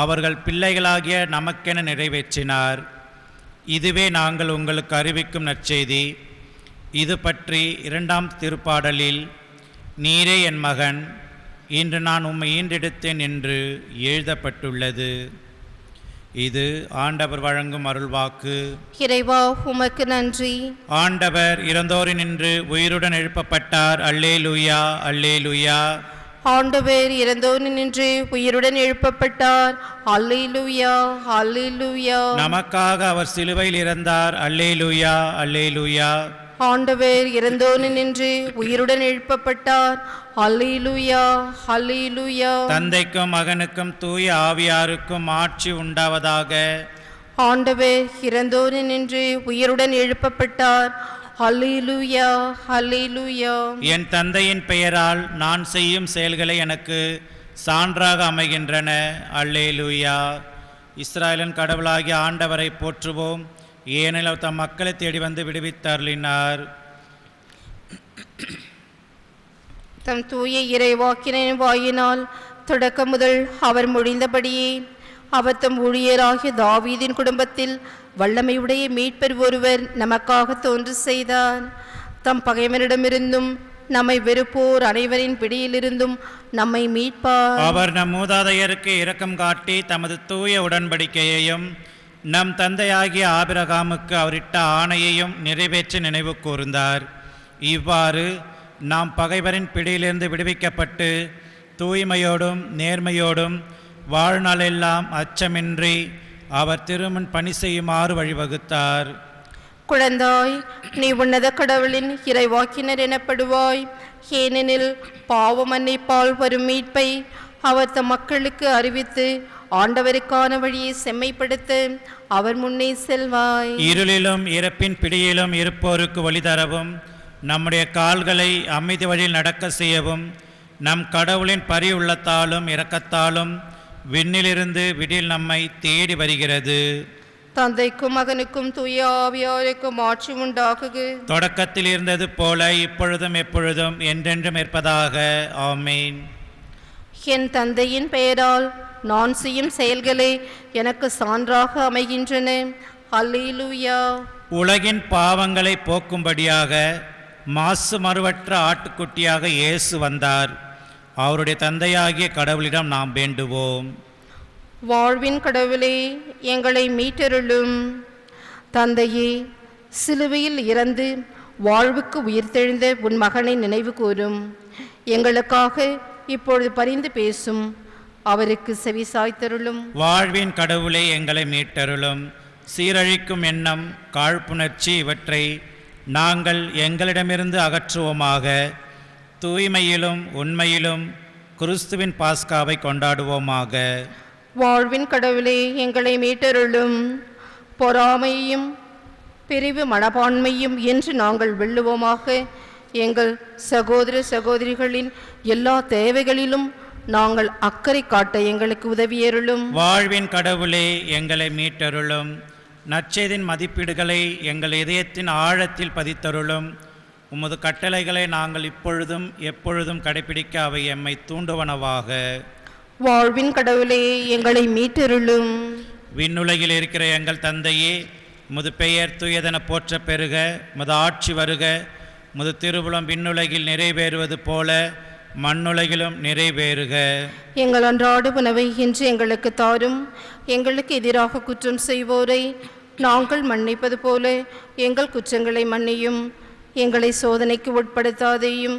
அவர்கள் பிள்ளைகளாகிய நமக்கென நிறைவேற்றினார். இதுவே நாங்கள் உங்களுக்கு அறிவிக்கும் நற்செய்தி. இது பற்றி 2ஆம் திருப்பாடலில் நீரே என் மகன், இன்று நான் உம்மை ஈன்றெடுத்தேன் என்று எழுதப்பட்டுள்ளது. இது ஆண்டவர் வழங்கும் அருள்வாக்கு. இறைவா, உமக்கு நன்றி. ஆண்டவர் இறந்தோரினின்று உயிருடன் எழுப்பப்பட்டார். அல்லேலூயா, அல்லேலூயா. ஆண்டவர் இறந்தோரினின்று உயிருடன் எழுப்பப்பட்டார். அல்லேலூயா, அல்லேலூயா. நமக்காக அவர் சிலுவையில் இறந்தார். அல்லேலூயா, அல்லேலூயா. ஆண்டவர் இறந்தோரினின்று உயிருடன் எழுப்பப்பட்டார். அல்லேலூயா, அல்லேலூயா. தந்தைக்கும் மகனுக்கும் தூய ஆவியாருக்கும் ஆட்சி உண்டாவதாக. ஆண்டவர் இறந்தோரினின்று உயிருடன் எழுப்பப்பட்டார். அல்லேலூயா, அல்லேலூயா. என் தந்தையின் பெயரால் நான் செய்யும் செயல்களை எனக்கு சான்றாக அமைகின்றன. அல்லேலூயா. இஸ்ராயலின் கடவுளாகிய ஆண்டவரை போற்றுவோம். ஏனெனில் அவர் தம் மக்களை தேடி வந்து விடுவித்தருளினார். தம் தூய இறைவாக்கினின் வாயினால் தொடக்கம் முதல் அவர் மொழிந்தபடியே அவர் தம் ஊழியராகிய தாவீதின் குடும்பத்தில் வல்லமையுடைய மீட்பர் ஒருவர் நமக்காக தோன்று செய்தார். தம் பகைவனிடமிருந்தும் நம்மை வெறுப்போர் அனைவரின் பிடியிலிருந்தும் நம்மை மீட்பார். அவர் நம் மூதாதையருக்கு இரக்கம் காட்டி தமது தூய உடன்படிக்கையையும் நம் தந்தையாகிய ஆபிரகாமுக்கு அவரிட்ட ஆணையையும் நிறைவேற்றி நினைவு கூர்ந்தார். இவ்வாறு நாம் பகைவரின் பிடியிலிருந்து விடுவிக்கப்பட்டு தூய்மையோடும் நேர்மையோடும் வாழ்நாளெல்லாம் அச்சமின்றி அவர் திருமுன் பணி செய்யுமாறு வழிவகுத்தார். குழந்தாய், நீ உன்னத கடவுளின் இறைவாக்கினர் எனப்படுவாய். ஏனெனில் பாவ மன்னிப்பால் வரும் மீட்பை அவர் தம் மக்களுக்கு அறிவித்து ஆண்டவருக்கான வழியை செம்மைப்படுத்த அவர் முன்னே செல்வாய். இருளிலும் இறப்பின் பிடியிலும் இருப்போருக்கு வழி தரவும் நம்முடைய கால்களை அமைதி வழியில் நடக்க செய்யவும் நம் கடவுளின் பரி உள்ளத்தாலும் இரக்கத்தாலும் விண்ணிலிருந்து விடில் நம்மை தேடி வருகிறது. தந்தைக்கும் மகனுக்கும் தூய ஆவியாருக்கும் ஆட்சி உண்டாகுக. தொடக்கத்தில் இருந்தது போல இப்பொழுதும் எப்பொழுதும் என்றென்றும் இருப்பதாக. ஆமீன். என் தந்தையின் பெயரால் நான் செய்யும் செயல்களே எனக்கு சான்றாக அமைகின்றன. அல்லேலூயா. உலகின் பாவங்களை போக்கும்படியாக மாசு மறுவற்ற ஆட்டுக்குட்டியாக இயேசு வந்தார். அவருடைய தந்தையாகிய கடவுளிடம் நாம் வேண்டுவோம். வாழ்வின் கடவுளே, எங்களை மீட்டருளும். தந்தையே, சிலுவையில் இறந்து வாழ்வுக்கு உயிர்த்தெழுந்த உன் மகனை நினைவு கூரும். எங்களுக்காக இப்பொழுது பரிந்து பேசும். அவருக்கு செவி சாய்த்தருளும். வாழ்வின் கடவுளே, எங்களை மீட்டருளும். சீரழிக்கும் எண்ணம், காழ்ப்புணர்ச்சி இவற்றை நாங்கள் எங்களிடமிருந்து அகற்றுவோமாக. தூய்மையிலும் உண்மையிலும் கிறிஸ்துவின் பாஸ்காவை கொண்டாடுவோமாக. வாழ்வின் கடவுளே, எங்களை மீட்டருளும். பொறாமையும் பிரிவு மனப்பான்மையும் என்று நாங்கள் வெல்லுவோமாக. எங்கள் சகோதர சகோதரிகளின் எல்லா தேவைகளிலும் நாங்கள் அக்கறை காட்ட எங்களுக்கு உதவியருளும். வாழ்வின் கடவுளே, எங்களை மீட்டருளும். நற்செய்தின் மதிப்பீடுகளை எங்கள் இதயத்தின் ஆழத்தில் பதித்தருளும். உமது கட்டளைகளை நாங்கள் இப்பொழுதும் எப்பொழுதும் கடைபிடிக்க அவை எம்மை தூண்டுவனவாக. வாழ்வின் கடவுளே, எங்களை மீட்டருளும். விண்ணுலகில் இருக்கிற எங்கள் தந்தையே, உமது பெயர் தூயதென போற்ற பெறுக. உமது ஆட்சி வருக. உமது திருவுளம் விண்ணுலகில் நிறைவேறுவது போல மண்ணுலகிலும் நிறைவேறுக. எங்கள் அன்றாட உணவை இன்று எங்களுக்கு தாரும். எங்களுக்கு எதிராக குற்றம் செய்வோரை நாங்கள் மன்னிப்பது போல எங்கள் குற்றங்களை மன்னியும். எங்களை சோதனைக்கு உட்படுத்தாதையும்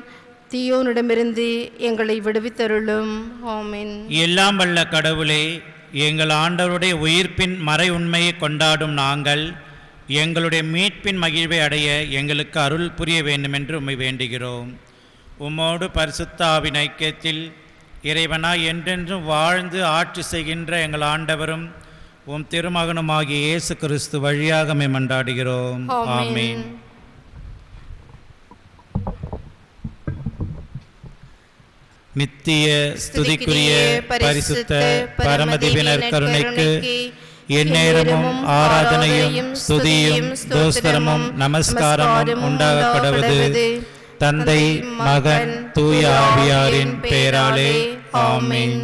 தீயோனிடமிருந்து எங்களை விடுவித்தருளும். ஆமென். எல்லாம் வல்ல கடவுளே, எங்கள் ஆண்டவருடைய உயிர்ப்பின் மறை உண்மையை கொண்டாடும் நாங்கள் எங்களுடைய மீட்பின் மகிழ்வை அடைய எங்களுக்கு அருள் புரிய வேண்டுமென்று உம்மை வேண்டுகிறோம். உம்மோடு பரிசுத்த ஆவின் ஐக்கியத்தில் இறைவனாய் என்றென்றும் வாழ்ந்து ஆட்சி செய்கின்ற எங்கள் ஆண்டவரும் உம் திருமகனுமாகிய இயேசு கிறிஸ்து வழியாக மன்றாடுகிறோம். ஆமென். நித்திய ஸ்துதிக்குரிய பரிசுத்த பரமதிவினர் கருணைக்கு எந்நேரமும் ஆராதனையும் ஸ்துதியும் தோஸ்தரமும் நமஸ்காரமும் உண்டாக கடவுது. தந்தை, மகன், தூய ஆவியாரின் பெயராலே. ஆமென்.